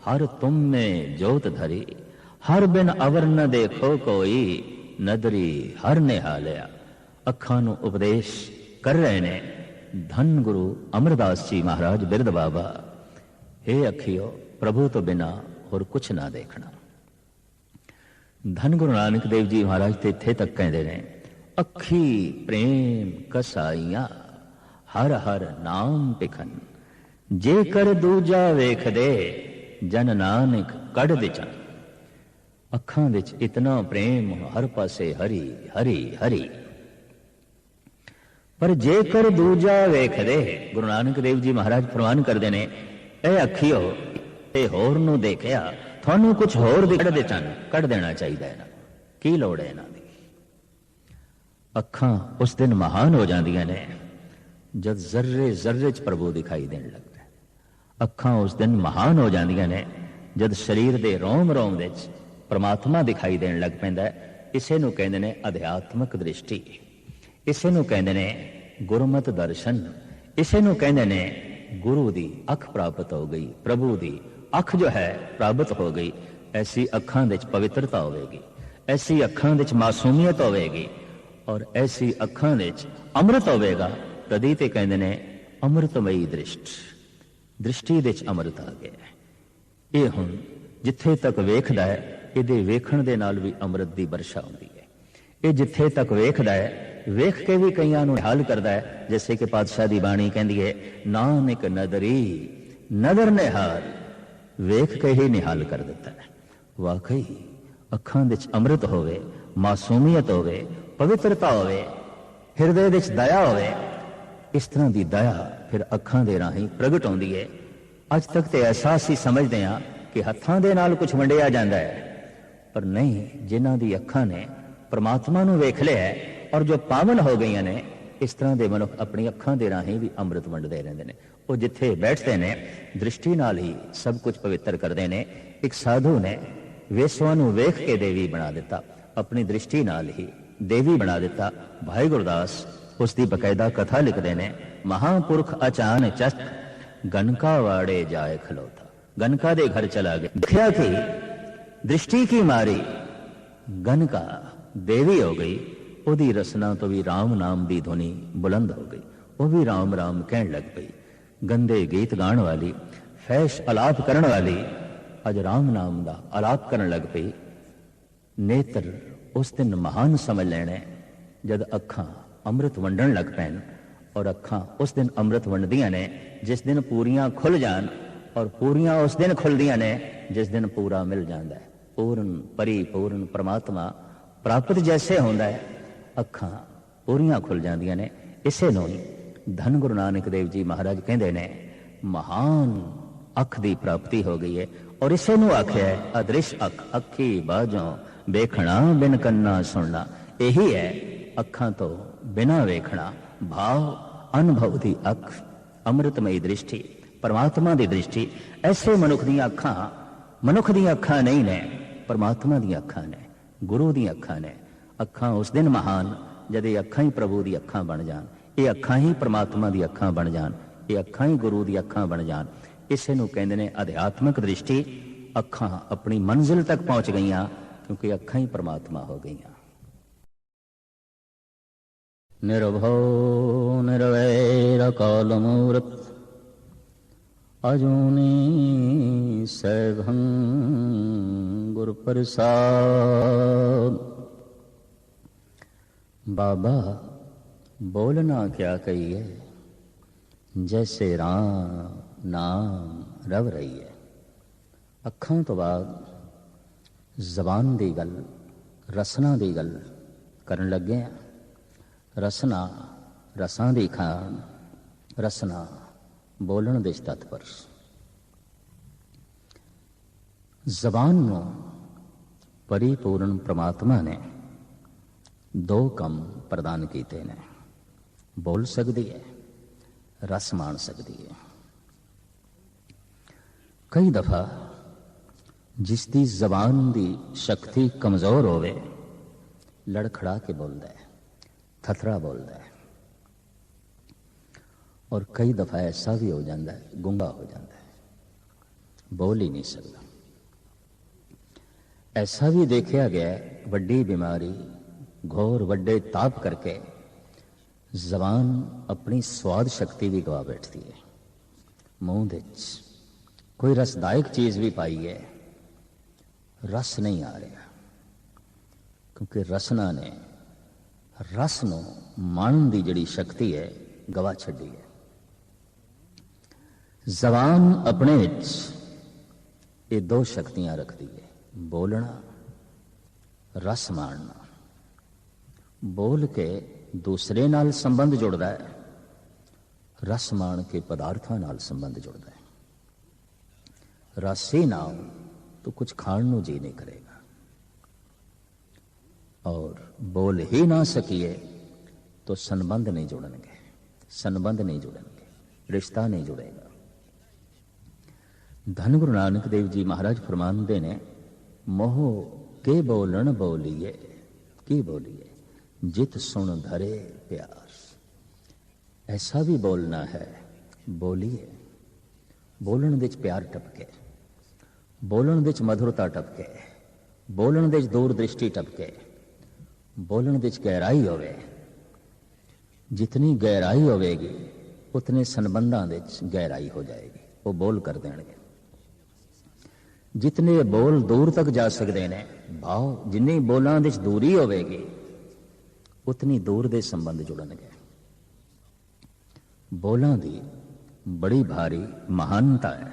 हर तुम में जोत धरी, हर बिन अवर न देखो कोई नदरी हर निहालिया। अखां नूं उपदेश कर रहे ने धन गुरु अमरदास जी महाराज बिरद बाबा। हे अखियो, प्रभु तो बिना और कुछ ना देखना। धन गुरु नानक देव जी महाराज तो इत्थे तक कहते हैं, अखी प्रेम कसाइया हर हर नाम पिखन, जे कर दूजा वेख दे जन नानक कढ़ दे चन। अखां विच इतना प्रेम, हर पासे हरी हरी हरी, पर जेकर दूजा वेख दे, गुरु नानक देव जी महाराज फरमान करते हैं, ए अखियो ते होर नूं देखिया, थानू कुछ होर कढ़ दे चन, कढ़ देना चाहिए ना, की लोड़ है इन्हां दी। अखां उस दिन महान हो जांदियां ने जब जर्रे जर्रे च प्रभु दिखाई देने लगता है। अखां उस दिन महान हो जांदियां ने जब शरीर दे रोम रोम विच परमात्मा दिखाई देने लग पैंदा है। इसे नूं कहंदे ने अध्यात्मक दृष्टि। इसे नूं कहंदे ने गुरमत दर्शन, इसे नूं कहंदे ने गुरु दी अख प्राप्त हो गई, प्रभु दी अख जो है प्राप्त हो गई। ऐसी अखां दे च पवित्रता होगी, ऐसी अखां दे च मासूमियत होगी और ऐसी अखां दे च अमृत होगा। तदी ते कहंदे ने अमृतमयी दृष्टि दे च अमृत आ गया। ये हुण जिथे तक वेखदा है, इहदे वेखण दे नाल भी अमृत दी वर्षा हुंदी है। ये जिथे तक वेखदा है, वेख के भी कईयां नूं निहाल करदा है। जैसे कि पातशाह दी बाणी कहंदी है, नानक नदरी नदर निहाल, वेख के ही निहाल कर देता है। वाकई अखां दे च अमृत होवे, मासूमियत होवे, पवित्रता होवे, हिरदे दे च दया होवे। इस तरह की दया फिर अखां दे राही प्रगट होंदी है। अज तक तो ऐसा असीं समझदे हां कि हत्थां दे नाल कुछ वंडिया जांदा है, पर नहीं, जिन्हां दी अखां ने परमात्मा नूं वेख लिया है और जो पावन हो गई ने, इस तरह के मनुख अपनी अखां दे राही भी अमृत वंडदे रहिंदे ने। वो जिथे बैठते ने दृष्टि नाल ही सब कुछ पवित्र करते ने। एक साधु ने वेसवां नूं वेख के देवी बना दिता, अपनी दृष्टि नाल ही देवी बना दिता। भाई गुरदास उसकी बकायदा कथा लिखते हैं, महापुरख अचान चक गनका वाड़े जाए खलोता। गनका दे घर चला गया, देखा कि दृष्टि की मारी गनका देवी हो गई। ओदी रसना तो भी राम नाम की ध्वनि बुलंद हो गई, वो भी राम राम कहन लग पई। गंदे गीत गाण वाली, फैश अलाप करन वाली अज राम नाम का अलाप करन लग पई। नेत्र उस दिन महान समझ लेने जद अखां अमृत वंडन लग पैन, और अखां उस दिन अमृत वंडदियां ने जिस दिन पूरियां खुल जान, और पूरियां उस दिन खुलदियां ने जिस दिन पूरा मिल जाता है। पूर्ण परिपूर्ण परमात्मा प्राप्त जैसे होंदा है, अखां पूरियां खुल जांदियां ने। इसे नूं धन गुरु नानक देव जी महाराज कहंदे ने महान अख की प्राप्ति हो गई है। और इसे नूं आख्या है अदृश्य अख, अखी बाजों वेखना बिन कन्ना सुनना। यही है अखां तो बिना वेखना, भाव अनुभव की अख, अमृतमयी दृष्टि, परमात्मा की दृष्टि। ऐसे मनुख दी अखां मनुख दी अखां नहीं ने, परमात्मा दी अखां ने, गुरु दी अखां ने। अखां उस दिन महान जद ये अखां ही प्रभु दी अखां बन जान, ये अखां ही परमात्मा दी अखां बन जान, ये अखां ही गुरु दी अखां बन जान। इसे नूं कहंदे ने अध्यात्मक दृष्टि। अखां अपनी मंजिल तक पहुंच गईयां क्योंकि अखां ही परमात्मा हो गईयां। निर्भव निर्वैर अकाल मूरत अजूनी सैभं गुर प्रसाद। बाबा बोलना क्या कहिए, जैसे राम नाम रव रही है। अखां तो बाद जबान दी गल, रसना दी गल करन लगे हैं। रसना रसां दी खान, रसना बोलण दे तत्पर। जबान नूं परिपूर्ण परमात्मा ने दो कम प्रदान कीते ने, बोल सकती है, रस मान सकती है। कई दफा जिसकी जबान की शक्ति कमजोर होवे लड़खड़ा के बोलता है, थथरा बोलता है। और कई दफा ऐसा भी हो जाता है गूंगा हो जाता है, बोल ही नहीं सकता। ऐसा भी देखा गया है, वड्डी बीमारी घोर वड्डे ताप करके जबान अपनी स्वाद शक्ति भी गवा बैठती है। मुंह दे कोई रसदायक चीज भी पाई है, रस नहीं आ रहा, क्योंकि रसना ने रस नूं माणन दी जिहड़ी शक्ति है गवा छड्डी है। जबान अपने विच ये दो शक्तियां रखती है, बोलना, रस माणना। बोल के दूसरे नाल संबंध जुड़ता है, रस मान के पदार्थां नाल संबंध जुड़ता है। रस ही ना हो तो कुछ खाण नूं जी नहीं करेगा, और बोल ही ना सकिए तो संबंध नहीं जुड़नगे, संबंध नहीं जुड़नगे, रिश्ता नहीं जुड़ेगा। धन गुरु नानक देव जी महाराज फरमाते ने, मोह के बोलन बोलिए की बोलिए, जित सुन धरे प्यार। ऐसा भी बोलना है, बोलिए। बोलण दे च प्यार टपके, बोलण दे च मधुरता टपके, बोलण दे च दूरदृष्टि टपके, बोलण दे च गहराई होवे। जितनी गहराई होवेगी उतने संबंधां दे च गहराई हो जाएगी, वो बोल कर देंगे। जितने बोल दूर तक जा सकते ने भाव, जिन्नी बोलां दे च दूरी होवेगी उतनी दूर दे संबंध जुड़नगे। बोलां दी बड़ी भारी महानता है,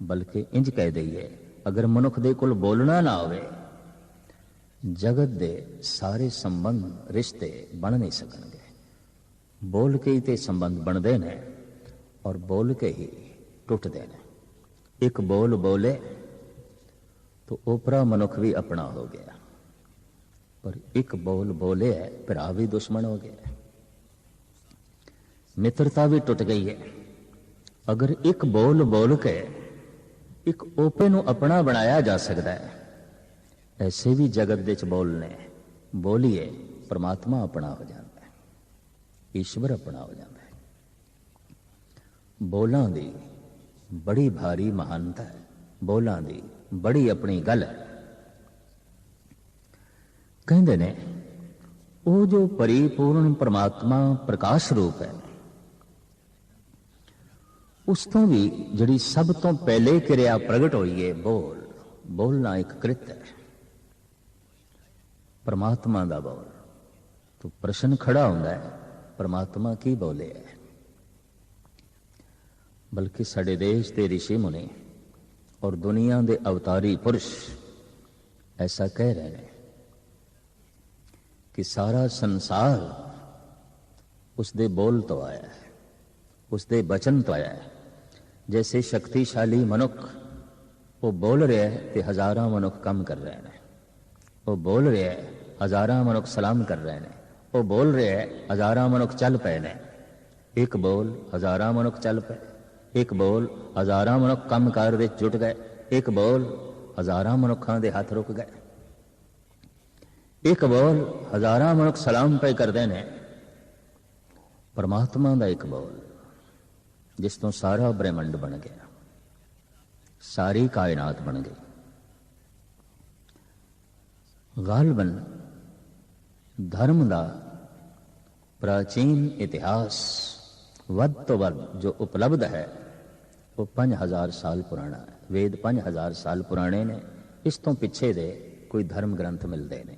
बल्कि इंज कह दईए, अगर मनुख दे कोल बोलना ना होवे जगत दे सारे संबंध रिश्ते बन नहीं सकणगे। बोल के ही ते संबंध बनते ने और बोल के ही टुटते ने। एक बोल बोले तो ओपरा मनुख भी अपना हो गया, पर एक बोल बोले भरा भी दुश्मन हो गया, मित्रता भी टुट गई है। अगर एक बोल बोल के एक ओपे नू अपना बनाया जा सकता है, ऐसे भी जगत दे च बोलने बोलिए परमात्मा अपना हो जाता है, ईश्वर अपना हो जाता है। बोलां दी बड़ी भारी महानता है, बोलां दी बड़ी अपनी गल है। कहते ने वो जो परिपूर्ण परमात्मा प्रकाश रूप है, उस तो भी जिहड़ी सब तो पहले क्रिया प्रगट होई है बोल। बोलना एक कृत है परमात्मा दा बोल। तो प्रश्न खड़ा होंदा है, परमात्मा की बोले है? बल्कि साडे देश के ऋषि मुनि और दुनिया के अवतारी पुरुष ऐसा कह रहे हैं कि सारा संसार उसदे बोल तो आया है, उसदे वचन तो आया है। जैसे शक्तिशाली मनुख वो बोल रहे हैं तो हजारां मनुख कम कर रहे हैं, वो बोल रहे हैं हजारां मनुख सलाम कर रहे हैं, वो बोल रहे हैं हजारां मनुख चल पे ने। एक बोल हजारां मनुख चल पे, एक बोल हजारां मनुख कम कार दे जुट गए, एक बोल हजारां मनुखां दे हाथ रुक गए, एक बोल हजारां मनुख सलाम पे करते हैं। परमात्मा दा एक बोल जिस तो सारा ब्रह्मंड बन गया, सारी कायनात बन गई। गालबन धर्म का प्राचीन इतिहास वध तो वध जो उपलब्ध है वो 5000 साल पुराना है। वेद 5000 साल पुराने ने, इस तो पिछे दे कोई धर्म ग्रंथ मिलते नहीं।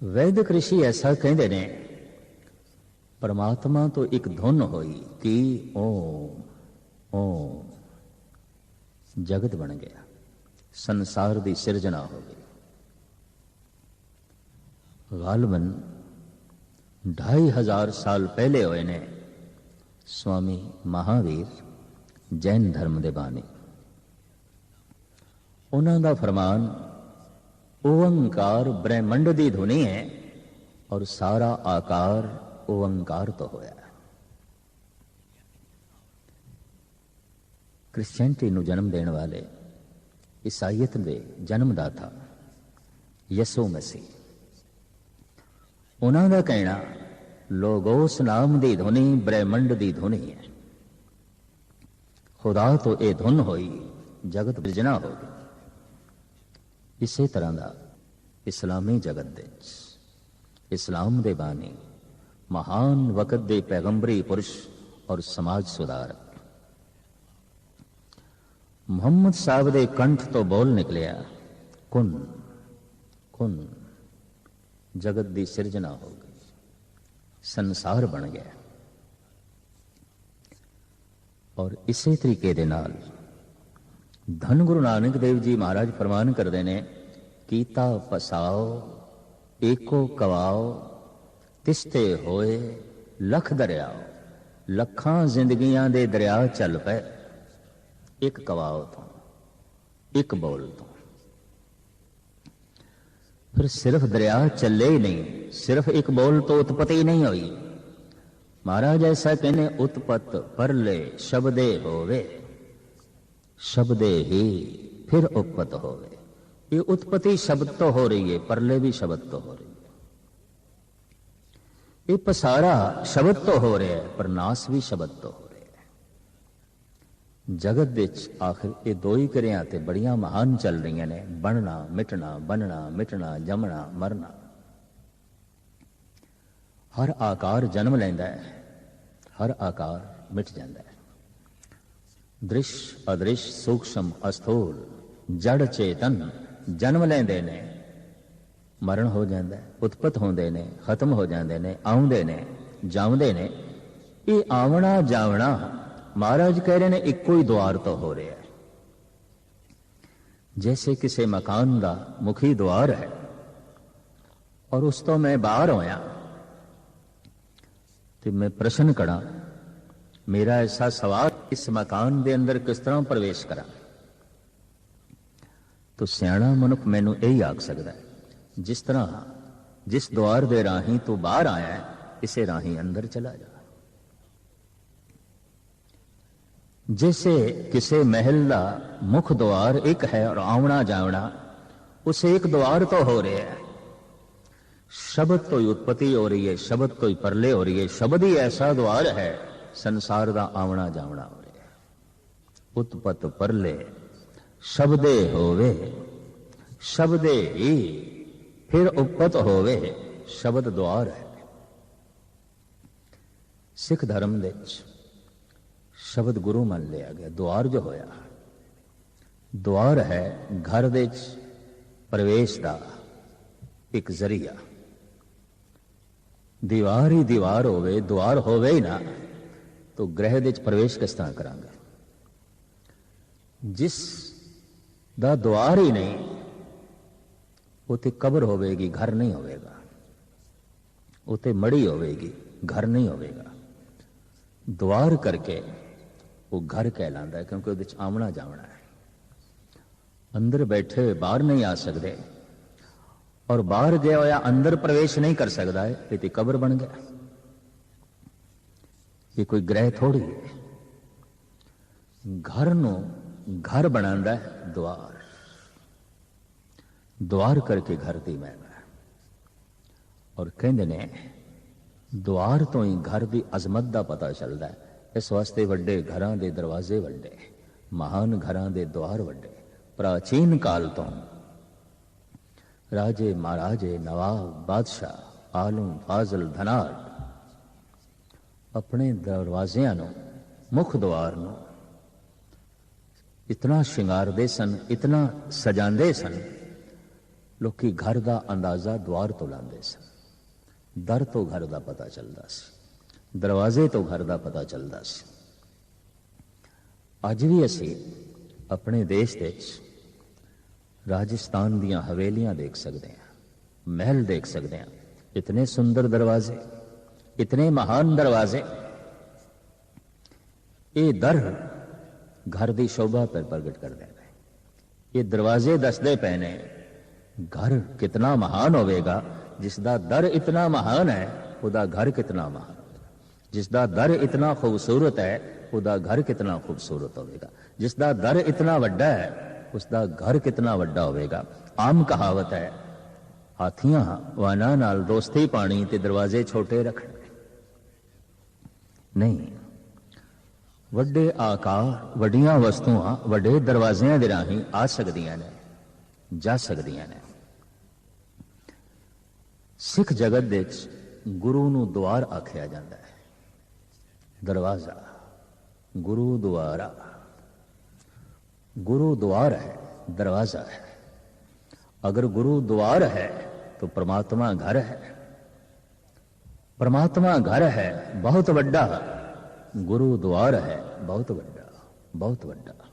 वैदिक ऋषि ऐसा कहते ने परमात्मा तो एक धुन होई कि ओम ओम, जगत बन गया, संसार की सिरजना हो गई। गालबन 2500 साल पहले होए ने स्वामी महावीर जैन धर्म के बानी। उन्हों का फरमान ओंकार ब्रह्मंड की धुनी है और सारा आकार ओंकार तो होया। क्रिश्चियनिटी नू जन्म देने वाले ईसाईयत के जन्मदाता यसु मसीह, उन्हों का कहना लोगोस नाम की धुनी ब्रह्मंड की धुनी है। खुदा तो यह धुन होई, जगत बिरजना हो गई। इसी तरह का इस्लामी जगत दे इस्लाम दे बानी महान वक़्त दे पैगंबरी पुरुष और समाज सुधारक मुहम्मद साहब दे कंठ तो बोल निकलिया कुन कुन, जगत की सिरजना हो गई, संसार बन गया। और इसी तरीके दे नाल धन गुरु नानक देव जी महाराज फरमान करते हैं, कीता पसाओ एको कवाओ तिस्ते होए लख दरियाओ। लखां जिंदगियां दे दरिया चल पे एक कवाओ तो, एक बोल तो। फिर सिर्फ दरिया चले ही नहीं, सिर्फ एक बोल तो उत्पत्ति ही नहीं हुई। महाराज ऐसा कहने उत्पत परले शब्दे होवे, शब्दे ही फिर उपत होवे। ये उत्पत्ति शब्द तो हो रही है, परले भी शब्द तो हो रही है। ਇਹ ਪਸਾਰਾ ਸ਼ਬਦ ਤੋਂ ਹੋ ਰਿਹਾ ਹੈ, ਪਰ ਨਾਸ ਵੀ ਸ਼ਬਦ ਤੋਂ ਹੋ ਰਿਹਾ ਹੈ। ਜਗਤ ਵਿੱਚ ਆਖਿਰ ਇਹ ਦੋ ਹੀ ਕਿਰਿਆ ਤੇ ਬੜੀਆਂ ਮਹਾਨ ਚੱਲ ਰਹੀਆਂ ਨੇ, ਬਣਨਾ ਮਿਟਣਾ, ਬਣਨਾ ਮਿਟਣਾ, ਜੰਮਣਾ ਮਰਨਾ। ਹਰ ਆਕਾਰ ਜਨਮ ਲੈਂਦਾ ਹੈ, ਹਰ ਆਕਾਰ ਮਿਟ ਜਾਂਦਾ ਹੈ। ਦ੍ਰਿਸ਼ ਅਦ੍ਰਿਸ਼ ਸੂਖਸ਼ਮ ਅਸਥੂਲ ਜੜ ਚੇਤਨ ਜਨਮ ਲੈਂਦੇ ਨੇ, ਮਰਨ ਹੋ ਜਾਂਦਾ ਹੈ, ਉਤਪਤ ਹੁੰਦੇ ਨੇ, ਖਤਮ ਹੋ ਜਾਂਦੇ ਨੇ, ਆਉਂਦੇ ਨੇ, ਜਾਉਂਦੇ ਨੇ। ਇਹ ਆਵਣਾ ਜਾਵਣਾ ਮਹਾਰਾਜ ਕਹਿ ਰਹੇ ਨੇ ਇੱਕੋ ਹੀ ਦੁਆਰ ਤੋਂ ਹੋ ਰਿਹਾ ਹੈ। ਜੈਸੇ ਕਿਸੇ ਮਕਾਨ ਦਾ ਮੁਖੀ ਦੁਆਰ ਹੈ ਔਰ ਉਸ ਤੋਂ ਮੈਂ ਬਾਹਰ ਹੋਇਆ ਤੇ ਮੈਂ ਪ੍ਰਸ਼ਨ ਕਰਾਂ, ਮੇਰਾ ਐਸਾ ਸਵਾਲ, ਇਸ ਮਕਾਨ ਦੇ ਅੰਦਰ ਕਿਸ ਤਰ੍ਹਾਂ ਪ੍ਰਵੇਸ਼ ਕਰਾਂ? ਤੋ ਸਿਆਣਾ ਮਨੁੱਖ ਮੈਨੂੰ ਇਹੀ ਆਖ ਸਕਦਾ ਹੈ, ਜਿਸ ਤਰ੍ਹਾਂ ਜਿਸ ਦੁਆਰ ਦੇ ਰਾਹੀਂ ਤੂੰ ਬਾਹਰ ਆਇਆ ਹੈ, ਇਸੇ ਰਾਹੀਂ ਅੰਦਰ ਚਲਾ ਜਾ। जैसे किसी महल का मुख द्वार एक है और आवना जावना उस एक द्वार तो हो रहा है। शब्द तो ही उत्पत्ति हो रही है, शब्द तो ही परले हो रही है, शब्द ही ऐसा द्वार है संसार का आवना जावना हो रहा है। उत्पत परले शब्दे होवे, शब्दे ही फिर उपत होवे, शब्द द्वार है। सिख धर्म दे शब्द गुरु मान लिया गया। द्वार जो होया, द्वार है घर दे प्रवेश का एक जरिया। दीवार ही दीवार होवे, द्वार होवे ही ना, तो ग्रह दे प्रवेश किस तरह करांगे? जिस दा द्वार ही नहीं, उते कब्र होवेगी, घर नहीं होवेगा। उते मड़ी होवेगी, घर नहीं होवेगा। द्वार करके वो घर कहलाता है, क्योंकि उहदे च आमना जावना है। अंदर बैठे हुए बाहर नहीं आ सकते और बाहर गया होया अंदर प्रवेश नहीं कर सकता है, ये तो कब्र बन गया। ये कोई ग्रह थोड़ी है। घर नो घर बनांदा है द्वार, द्वार करके घर दी महिमा। और कहंदे ने द्वार तो ही घर की अजमत का पता चलता है। इस वास्ते वड्डे घरां दे दरवाजे वड्डे, महान घरां दे द्वार वड्डे। प्राचीन काल तो राजे महाराजे नवाब बादशाह आलम फाजल धनाट अपने दरवाजियां नो, मुख द्वार नो इतना शिंगारदे सन, इतना सजांदे सन, लोकी घर का अंदाजा द्वार तो लांदे सन। दर तो घर का पता चलता सी, दरवाजे तो घर का पता चलता सी। अज भी असी अपने देश दे राजस्थान दियां हवेलियां देख सकते हैं, महल देख सकते हैं। इतने सुंदर दरवाजे, इतने महान दरवाजे। ये दर घर की शोभा पर प्रगट कर देने। ये दरवाजे दसदे पे ने घर कितना महान होवेगा। जिसका दर इतना महान है, उसका घर कितना महान होगा। जिसका दर इतना खूबसूरत है, उसका घर कितना खूबसूरत होगा। जिसका दर इतना वड्डा है, उसका घर कितना वड्डा होगा। आम कहावत है, हाथियां वाना नाल दोस्ती पानी ते दरवाजे छोटे रखने। नहीं, वड्डे आकार, वड्डियां वस्तुआं वड्डे दरवाजियां दे राहीं आ सकदियां ने, जा सकदियां ने। सिख जगत दे गुरु नूं द्वार आख्या जाता है। दरवाजा, गुरु द्वारा। गुरु द्वार है, दरवाजा है। अगर गुरु द्वार है तो परमात्मा घर है। परमात्मा घर है बहुत बड़ा, गुरु द्वार है बहुत बड़ा, बहुत बड़ा।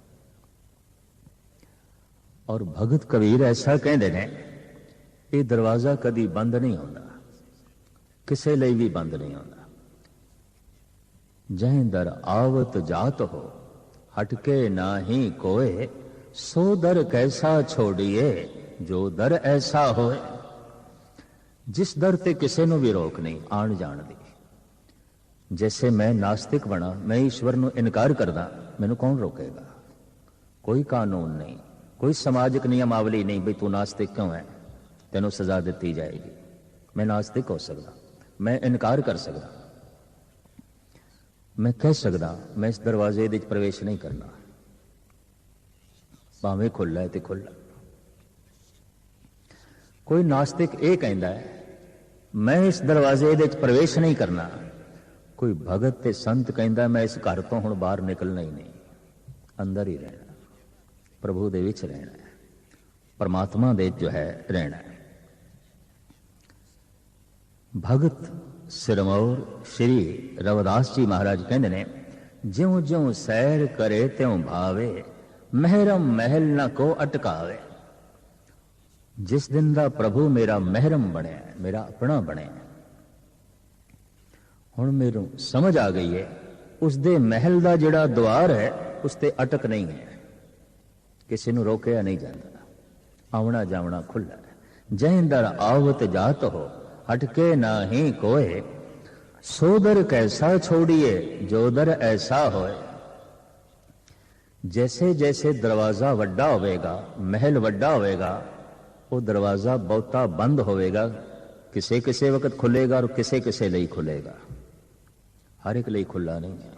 और भगत कबीर ऐसा कहते हैं, ये दरवाजा कभी बंद नहीं होता, किसी लिए भी बंद नहीं होता। जह दर आवत जात हो, हटके ना ही कोय, सो दर कैसा छोड़िए, जो दर ऐसा होए। जिस दर ते किसी को भी रोक नहीं आन जान दी। जैसे मैं नास्तिक बना, मैं ईश्वर को इनकार करदा, मैनू कौन रोकेगा? कोई कानून नहीं, कोई समाजिक नियमावली नहीं भी तू नास्तिक क्यों है, तेनों सजा दी जाएगी। मैं नास्तिक हो सकता, मैं इनकार कर सकदा, मैं कह सकदा मैं इस दरवाजे दे प्रवेश नहीं करना, भावें खुला है तो खुला। कोई नास्तिक यह कहता है मैं इस दरवाजे दे प्रवेश नहीं करना, कोई भगत ते संत कहता मैं इस घर तो हुण बाहर निकलना ही नहीं, अंदर ही रहना, प्रभु दे विच रहना है, परमात्मा दे जो है रहना है। भगत सिरमौर श्री रविदास जी महाराज कहते ने ज्यों ज्यों सैर करे त्यों भावे, महरम महल न को अटकावे। जिस दिन दा प्रभु मेरा महरम बने, मेरा अपना बने, हुण मेनू समझ आ गई है उस दे महल दा जिहड़ा द्वार है उस ते अटक नहीं है, किसी नू रोकिया नहीं जाता, आवना जावना खुला है। जै दर आवत जात हो हटके ना ही कोय, सो दर कैसा छोड़िए जो दर ऐसा होए। जैसे जैसे दरवाजा वड्डा होवेगा, महल वड्डा होवेगा, वो दरवाजा बहुता बंद होवेगा, किसे किसे वक्त खुलेगा और किसे किसे लिए खुलेगा, हर एक लिए खुला नहीं है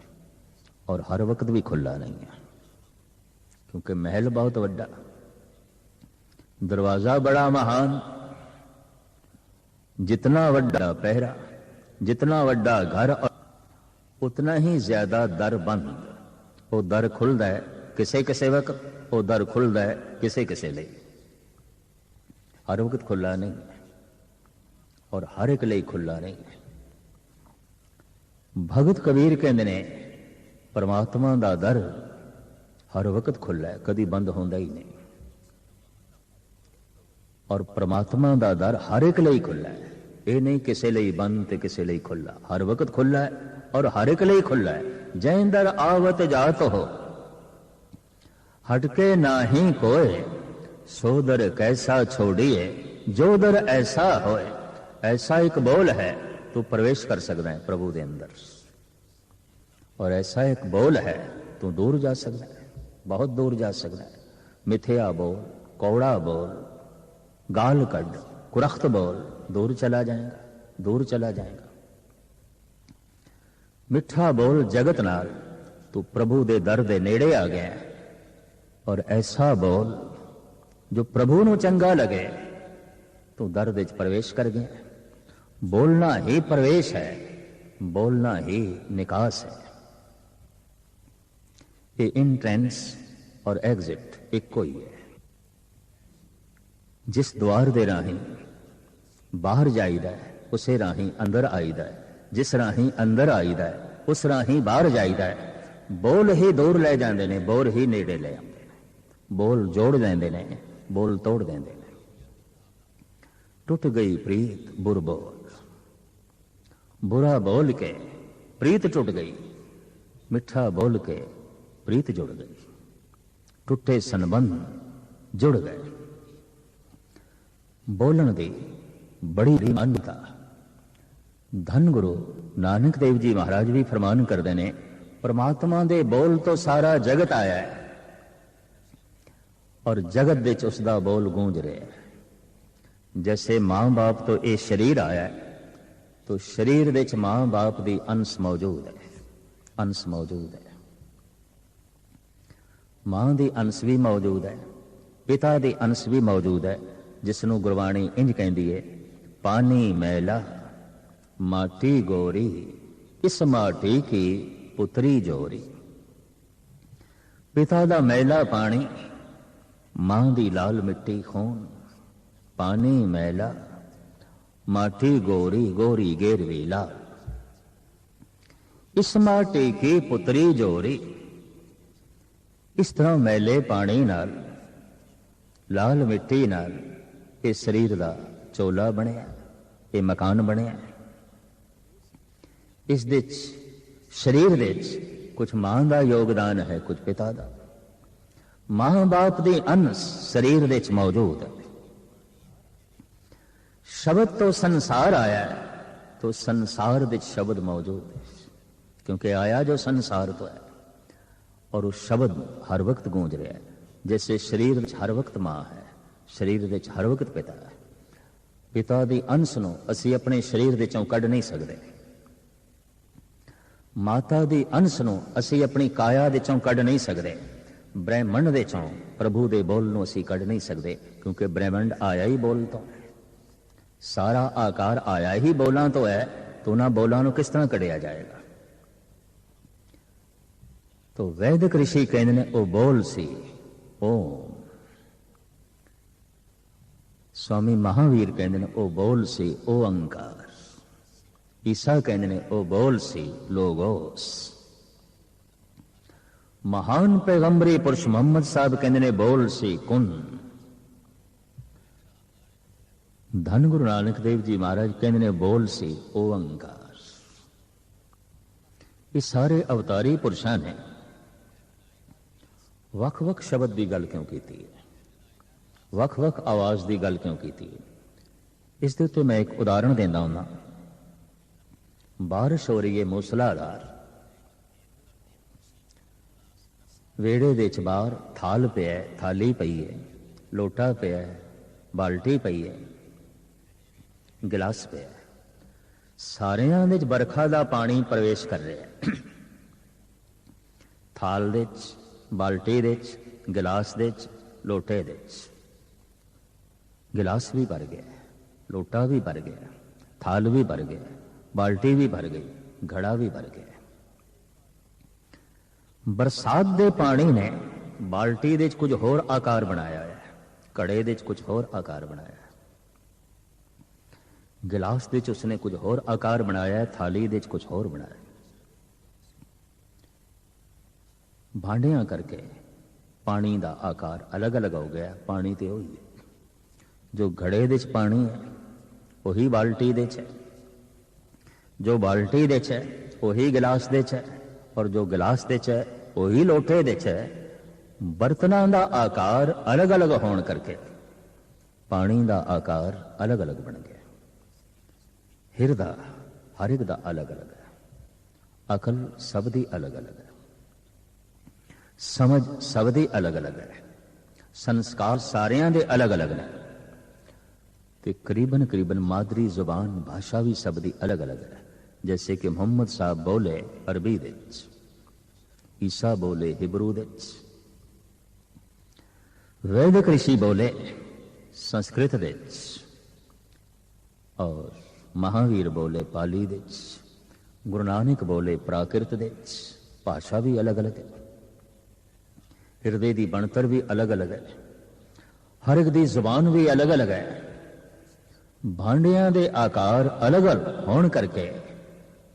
और हर वक्त भी खुला नहीं है, क्योंकि महल बहुत वड्डा, दरवाजा बड़ा महान। जितना वड्डा पहरा, जितना वड्डा घर, उतना ही ज्यादा दर बंद। वो दर खुलदा है किसे किसे वक्त, वो दर खुलदा है किसे किसे लिए, हर वक्त खुला नहीं है और हर एक लिए खुला नहीं है। भगत कबीर कहते ने परमात्मा दा दर हर वक्त खुला है, कदी बंद होंदा ही नहीं, और परमात्मा दा दर हर एक लिए खुला है, ये नहीं किसी लिए बंद ते किसी लिए खुला, हर वक्त खुला है और हर एक लिए खुला है। जै दर आवत जात हो हटके ना ही कोय, सो दर कैसा छोड़िए जो दर ऐसा होए। ऐसा एक बोल है तू प्रवेश कर सकता है प्रभु दे अंदर, और ऐसा एक बोल है तू दूर जा सकता है, बहुत दूर जा सकता है। मिथ्या बोल, कौड़ा बोल, गाल कड, कुरख्त बोल, दूर चला जाएगा, दूर चला जाएगा। मिठा बोल जगत नाल, तू प्रभु दे दर दे नेड़े आ गया, और ऐसा बोल जो प्रभु नू चंगा लगे तू दर दे प्रवेश कर गया। बोलना ही प्रवेश है, बोलना ही निकास है। ये इंट्रेंस और एग्जिट एक कोई है। जिस द्वार दे राही बाहर जाईदा है उसे राही अंदर आईदा है, जिस राही अंदर आईदा है उस राही बाहर जाईदा है। बोल ही दूर ले जाते ने, बोल ही नेड़े ले आते हैं, बोल जोड़ देंदे ने, बोल तोड़ देंदे ने। टुट गई प्रीत बुर बोल, बुरा बोल के प्रीत टुट गई, मिठा बोल के प्रीत जुड़ गई, टुटे संबंध जुड़ गए। बोलन दी बड़ी मान्यता। धन गुरु नानक देव जी महाराज भी फरमान करते ने, परमात्मा दे बोल तो सारा जगत आया है और जगत दे च उसदा बोल गूंज रहा है। जैसे मां बाप तो ये शरीर आया है, तो शरीर दे च मां बाप दी अंश मौजूद है, अंश मौजूद है। मां दी अंश भी मौजूद है, पिता दी अंश भी मौजूद है, जिसनों गुरबाणी इंज कहती है, पानी मैला माटी गोरी, इस माटी की पुत्री जोरी। पिता दा मैला पानी, मां दी लाल मिट्टी खून। पानी मैला माटी गोरी, गोरी गेरवी लाल, इस माटी की पुत्री जोरी। इस तरह मैले पानी नाल, लाल मिट्टी नाल ये शरीर दा चोला बनिया, ये मकान बनिया। इस दे शरीर दे कुछ मां दा योगदान है, कुछ पिता दा। मां बाप दी अंश शरीर दे मौजूद है। शब्द तो संसार आया है, तो संसार दे शब्द मौजूद है, क्योंकि आया जो संसार तो है, और उस शब्द हर वक्त गूंज रहा है। जैसे शरीर हर वक्त मां है, शरीर दे हर वक्त पिता है। ਪਿਤਾ ਦੀ ਅੰਸ਼ ਨੂੰ ਅਸੀਂ ਆਪਣੇ ਸਰੀਰ ਦੇ ਚੋਂ ਕੱਢ ਨਹੀਂ ਸਕਦੇ। ਮਾਤਾ ਦੀ ਅੰਸ਼ ਨੂੰ ਅਸੀਂ ਆਪਣੀ ਕਾਇਆ ਦੇ ਚੋਂ ਕੱਢ ਨਹੀਂ ਸਕਦੇ। ਬ੍ਰਹਿਮੰਡ ਦੇ ਚੋਂ ਪ੍ਰਭੂ ਦੇ ਬੋਲ ਨੂੰ ਅਸੀਂ ਕੱਢ ਨਹੀਂ ਸਕਦੇ, ਕਿਉਂਕਿ ਬ੍ਰਹਿਮੰਡ ਆਇਆ ਹੀ ਬੋਲ ਤੋਂ, ਸਾਰਾ ਆਕਾਰ ਆਇਆ ਹੀ ਬੋਲਾਂ ਤੋਂ ਹੈ, तो ना बोला किस तरह कढ़िया जाएगा। तो वैदिक ऋषि कहते ने ओ बोल सी ओम। स्वामी महावीर कहते ने ओ बोल सी ओ अंकार। ईसा कहते ने ओ बोल सी लोगोस। महान पैगंबरी पुरुष मोहम्मद साहब कहते ने बोल सी कुन। धन गुरु नानक देव जी महाराज कहते ने बोल सी ओंकार। ये सारे अवतारी पुरुषों ने वख-वख शब्द की गल क्यों की है, वख-वख आवाज की गल क्यों की है? इसके उत्ते मैं एक उदाहरण देना हूं। बारिश हो रही है मूसलाधार, वेड़े दे बाहर थाल पिया, थाली पई है, लोटा पिया, बाल्टी पई है, गिलास पे सारियां दे बरखा दा पानी प्रवेश कर रहा है। थाल दे बाल्टी दे गिलास दे लोटे दे। गिलास भी भर गया, लोटा भी भर गया, थाल भी भर गया, बाल्टी भी भर गई, घड़ा भी भर गया। बरसात दे पानी ने बाल्टी दे कुछ होर आकार बनाया है, घड़े दे कुछ होर आकार बनाया है, गिलास दे उसने कुछ होर आकार बनाया है, थाली दे कुछ होर बनाया। भांडियां करके पानी का आकार अलग अलग हो गया। पानी तो वही है, जो घड़े दे पानी है वही बाल्टी दे है, जो बाल्टी दे है वही गिलास दे है, और जो गिलास दे है वही लोटे दे है। बर्तनों का आकार अलग अलग होने करके पानी का आकार अलग अलग बन गया। हिरदा हर एक दा अलग अलग है, अकल सब दी अलग अलग है, समझ सब दी अलग अलग है, संस्कार सारियां दे अलग अलग ने, ते करीबन करीबन मादरी जुबान भाषा भी सब दी अलग अलग है। जैसे कि मोहम्मद साहब बोले अरबी दे, ईसा बोले हिब्रू दे, वैदिक ऋषि बोले संस्कृत दे, और महावीर बोले पाली दे, गुरु नानक बोले प्राकृत दे। भाषा भी अलग अलग है, हिरदे की बनतर भी अलग अलग है, हर एक दी जुबान भी अलग अलग है। भांडियां दे आकार अलग अलग होने करके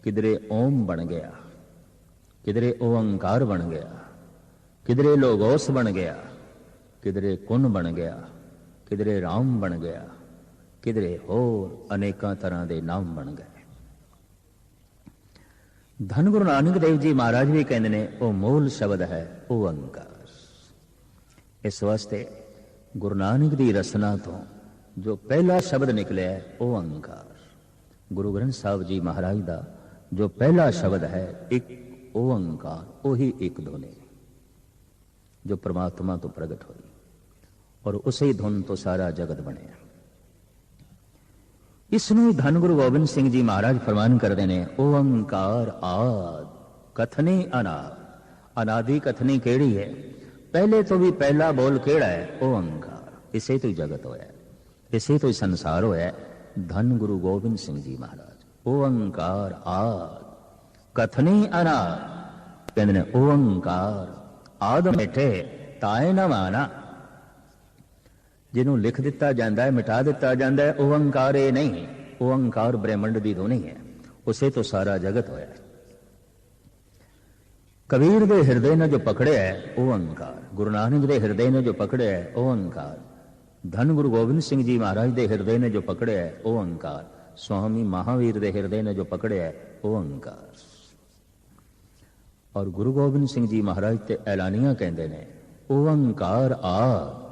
किधरे ओम बन गया, किधरे ओंकार बन गया, किधरे लोगोस बन गया, किधरे कुन बन गया, किधरे राम बन गया, किधरे होर अनेका तरह के नाम बन गए। धन गुरु नानक देव जी महाराज भी कहते ने वो मूल शब्द है ओंकार। इस वास्ते गुरु नानक की रचना तो जो पहला शब्द निकले है ओंकार। गुरु ग्रंथ साहब जी महाराज का जो पहला शब्द है एक ओंकार, वही एक धुन जो परमात्मा तो प्रगट हुई, और उसी धुन तो सारा जगत बने। इसनों धन गुरु गोबिंद सिंह जी महाराज फरमान करते हैं ओंकार आद कथनी अनाद। अनादि कथनी केड़ी है? पहले तो भी पहला बोल केड़ा है? ओंकार। इसे तो ही जगत होया, इसे तो ही संसार होया। धन गुरु गोबिंद सिंह जी महाराज ओंकार आद कथनी अनाद कहते हैं ओंकार आद मिठे ताए न माना। जिन्हों लिख दिता जाता है, मिटा दिता जाता है, ओंकार ये नहीं। ओंकार ब्रह्मंड की ध्वनि है, उसे तो सारा जगत होया। कबीर के हृदय ने जो पकड़े है ओंकार, गुरु नानक के हृदय ने जो पकड़े है ओंकार, धन गुरु गोबिंद सिंह जी महाराज के हृदय ने जो पकड़े है ओंकार, स्वामी महावीर के हृदय ने जो पकड़े है ओंकार। और गुरु गोबिंद सिंह जी महाराज ते ऐलानिया कहते ने ओंकार आद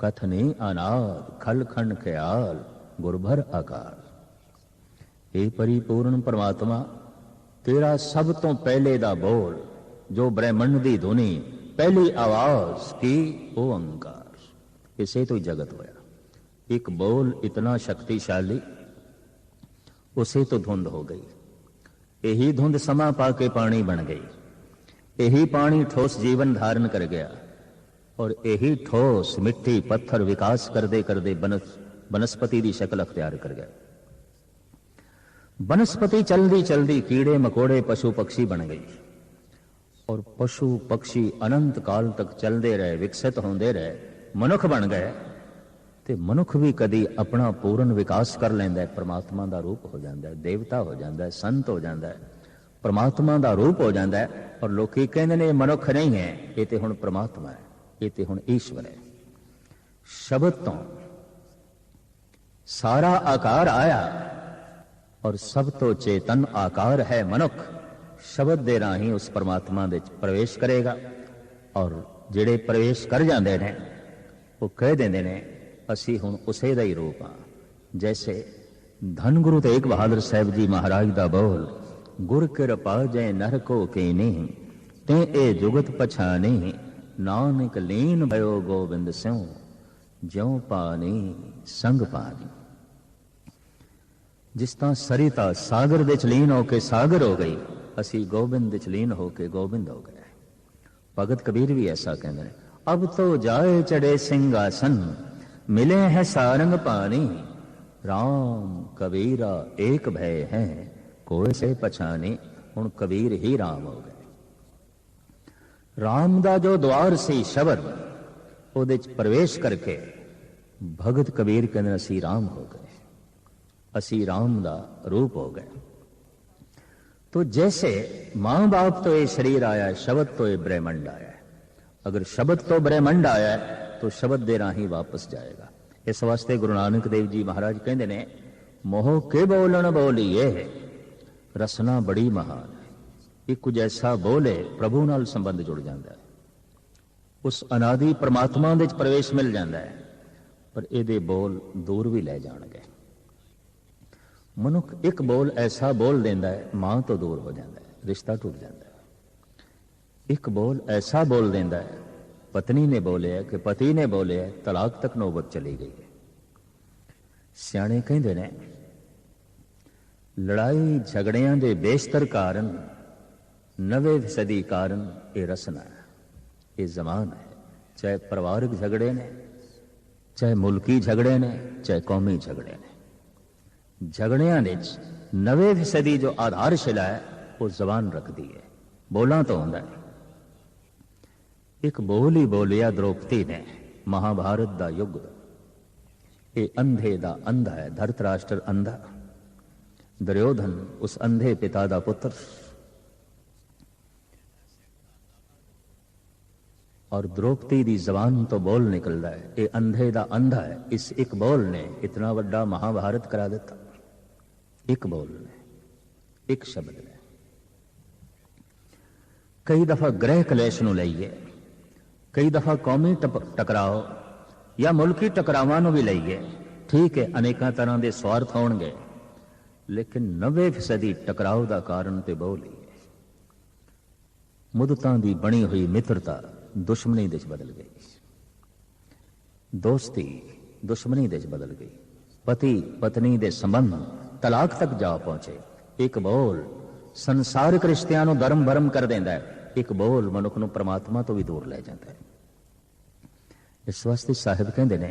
कथने अनाद खल खंड ख्याल गुरभर आकार। हे परिपूर्ण परमात्मा, तेरा सब तो पहले दा बोल जो ब्रह्मंड की ध्वनि पहली आवाज की ओंकार, इसे तो ही जगत होया, एक बोल इतना शक्तिशाली, उसे तो धुंध हो गई। यही धुंध समा पाके पानी बन गई, यही पानी ठोस जीवन धारण कर गया, और यही ठोस मिट्टी पत्थर विकास करते करते बनस्पति की शक्ल अख्तियार कर गया। बनस्पति चलती चलती कीड़े मकोड़े पशु पक्षी बन गई, और पशु पक्षी अनंत काल तक चलते रहे, विकसित होंदे रहे, मनुख बन गए। ते मनुख भी कदी अपना पूर्ण विकास कर लेंदा है, परमात्मा का रूप हो जाता है, देवता हो जाता है, संत हो जाता है, परमात्मा का रूप हो जाता है। और लोग कहते ने मनुख नहीं है, ये तो हुण परमात्मा है, ये तो हुण ईश्वर है। शब्द तो सारा आकार आया, और सब तो चेतन आकार है मनुख। शब्द दे राही उस परमात्मा दे प्रवेश करेगा, और जिहड़े प्रवेश कर जाते हैं वो कह देंदे ने असी हुण उसे दा ही रूप हाँ। जैसे धन गुरु तेग बहादुर साहब जी महाराज दा बोल, गुर कृपा जय नर को कीनी, ते ए जुगत पछानी, नानक लीन भयो गोबिंद स्यों, ज्यों पानी संग पानी। जिस तरह सरिता सागर दे लीन होके सागर हो गई, असी गोबिंद दे लीन होके गोबिंद हो गए। भगत कबीर भी ऐसा कहते हैं, अब तो जाए चढ़े सिंहासन, मिले हैं सारंग पानी, राम कबीरा एक भय है, कोई से पछानी। हुण कबीर ही राम हो गए। राम दा जो द्वार सी शब्द, उहदे च प्रवेश करके भगत कबीर कहते असी राम हो गए, असी राम दा रूप हो गए। तो जैसे मां बाप तो ये शरीर आया है, शब्द तो ये ब्रह्मंड आया है। अगर शब्द तो ब्रह्मंड आया है तो शब्द दे राही वापस जाएगा। इस वास्ते गुरु नानक देव जी महाराज कहते ने, मोह के बोलन बोलीए, रसना बड़ी महान है। एक कुछ ऐसा बोले प्रभु नाल संबंध जुड़ जाता है, उस अनादि परमात्मा दे प्रवेश मिल जाता है, पर ये बोल दूर भी ले जाणगे। मनुख एक बोल ऐसा बोल देंदा है, मां तो दूर हो जाता है, रिश्ता टूट जाता है। एक बोल ऐसा बोल देंदा है, पत्नी ने बोले है कि पति ने बोले है, तलाक तक नौबत चली गई है। सियाणे कहते ने, लड़ाई झगड़ियां दे बेशतर कारण, नवे सदी कारण ये रसना है, ये जमान है। चाहे परिवारिक झगड़े ने, चाहे मुल्की झगड़े ने, चाहे कौमी झगड़े ने, झगड़ियां दे नवे सदी जो आधारशिला है वो जबान रखती है। बोलना तो होंदा है। एक बोल ही बोलिया द्रौपदी ने महाभारत दा युग, ये अंधे दा अंधा है, धृतराष्ट्र अंधा, दुर्योधन उस अंधे पिता दा पुत्र, और द्रौपदी दी जबान तो बोल निकल रहा है, ये अंधे दा अंधा है। इस एक बोल ने इतना बड़ा महाभारत करा दिता। एक बोल ने, एक शब्द ने। कई दफा ग्रह कलेश नूं लईए, कई दफा कौमी टकराओ या मुल्की टकरावां नूं भी लईए, ठीक है, अनेक तरह के स्वार्थ होणगे, लेकिन 90% टकराव का कारण तो बोल ही है। मुदतां दी बनी हुई मित्रता दुश्मनी दे बदल गई, दोस्ती दुश्मनी दे बदल गई, पति पत्नी दे संबंध तलाक तक जा पहुंचे। एक बोल संसारिक रिश्तियां नूं धर्म भरम कर देंदा है, एक बोल मनुख नूं परमात्मा तो भी दूर ले जाता है। इस वास्ते साहिब कहते ने,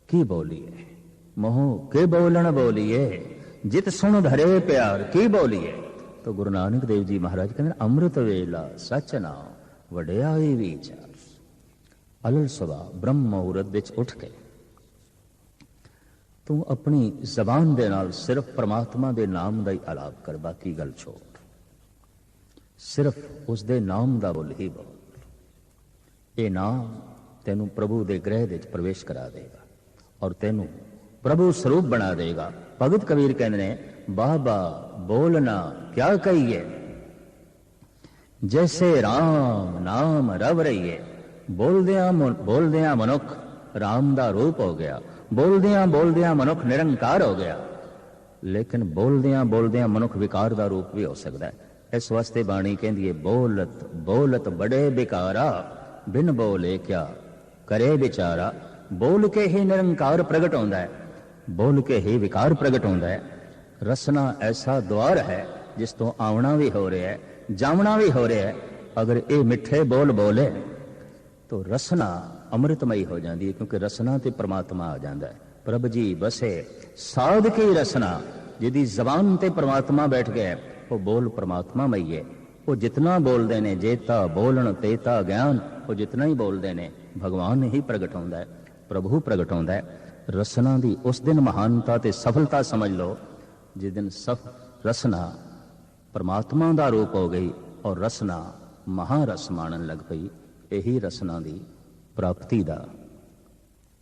की बोलीए मोह के बोलन बोलीए, जित सुन धरे प्यार की बोलीए। तो गुरु नानक देव जी महाराज कहते अमृत वेला सच नाम वड्याई विचार, अलल सुबह ब्रह्म मुहूर्त विच उठ के तू अपनी जबान दे नाल सिर्फ परमात्मा दे नाम दा ही आलाप कर, बाकी गल छोड़, सिर्फ उस दे नाम दा बोल ही बोल। ये नाम तेनू प्रभु दे ग्रह दे प्रवेश करा देगा और तेनू प्रभु स्वरूप बना देगा। भगत कबीर कहने ने, बाबा बोलना क्या कहिए, जैसे राम नाम रव रहीए। बोलदियां मनुख राम दा रूप हो गया, बोलदियां मनुख निरंकार हो गया, लेकिन बोलदियां मनुख विकार दा रूप भी हो सकता है। इस वास्ते बाणी कहती है, बोलत बोलत बड़े बिकारा, बिन बोले क्या करे बिचारा, बोल के ही निरंकार प्रगट होता है, बोल के ही विकार प्रगट होता है। रसना ऐसा द्वार है जिस तो आवना भी हो रहा है, जावना भी हो रहा है। अगर ये मिठे बोल बोले तो रसना अमृतमयी हो जाती है, क्योंकि रसना ते परमात्मा आ जाता है। प्रभ जी बसे साध की रसना, जिहदी जबान ते परमात्मा बैठ गया वो बोल परमात्मा मई है। वो जितना बोलते ने जेता बोलन तेता ज्ञान, वो जितना ही बोलते ने भगवान ही प्रगट होता है, प्रभु प्रगट होता है। रसना की उस दिन महानता ते सफलता समझ लो जिस दिन रसना परमात्मा का रूप हो गई और रसना महारस माणन लग पई। यही रसना की प्राप्ति का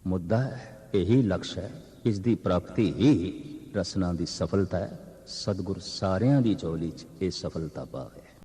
मुद्दा है, यही लक्ष्य है, इसकी प्राप्ति ही रसना की सफलता है। सतगुर सारियां दी झोली च ये सफलता पावे।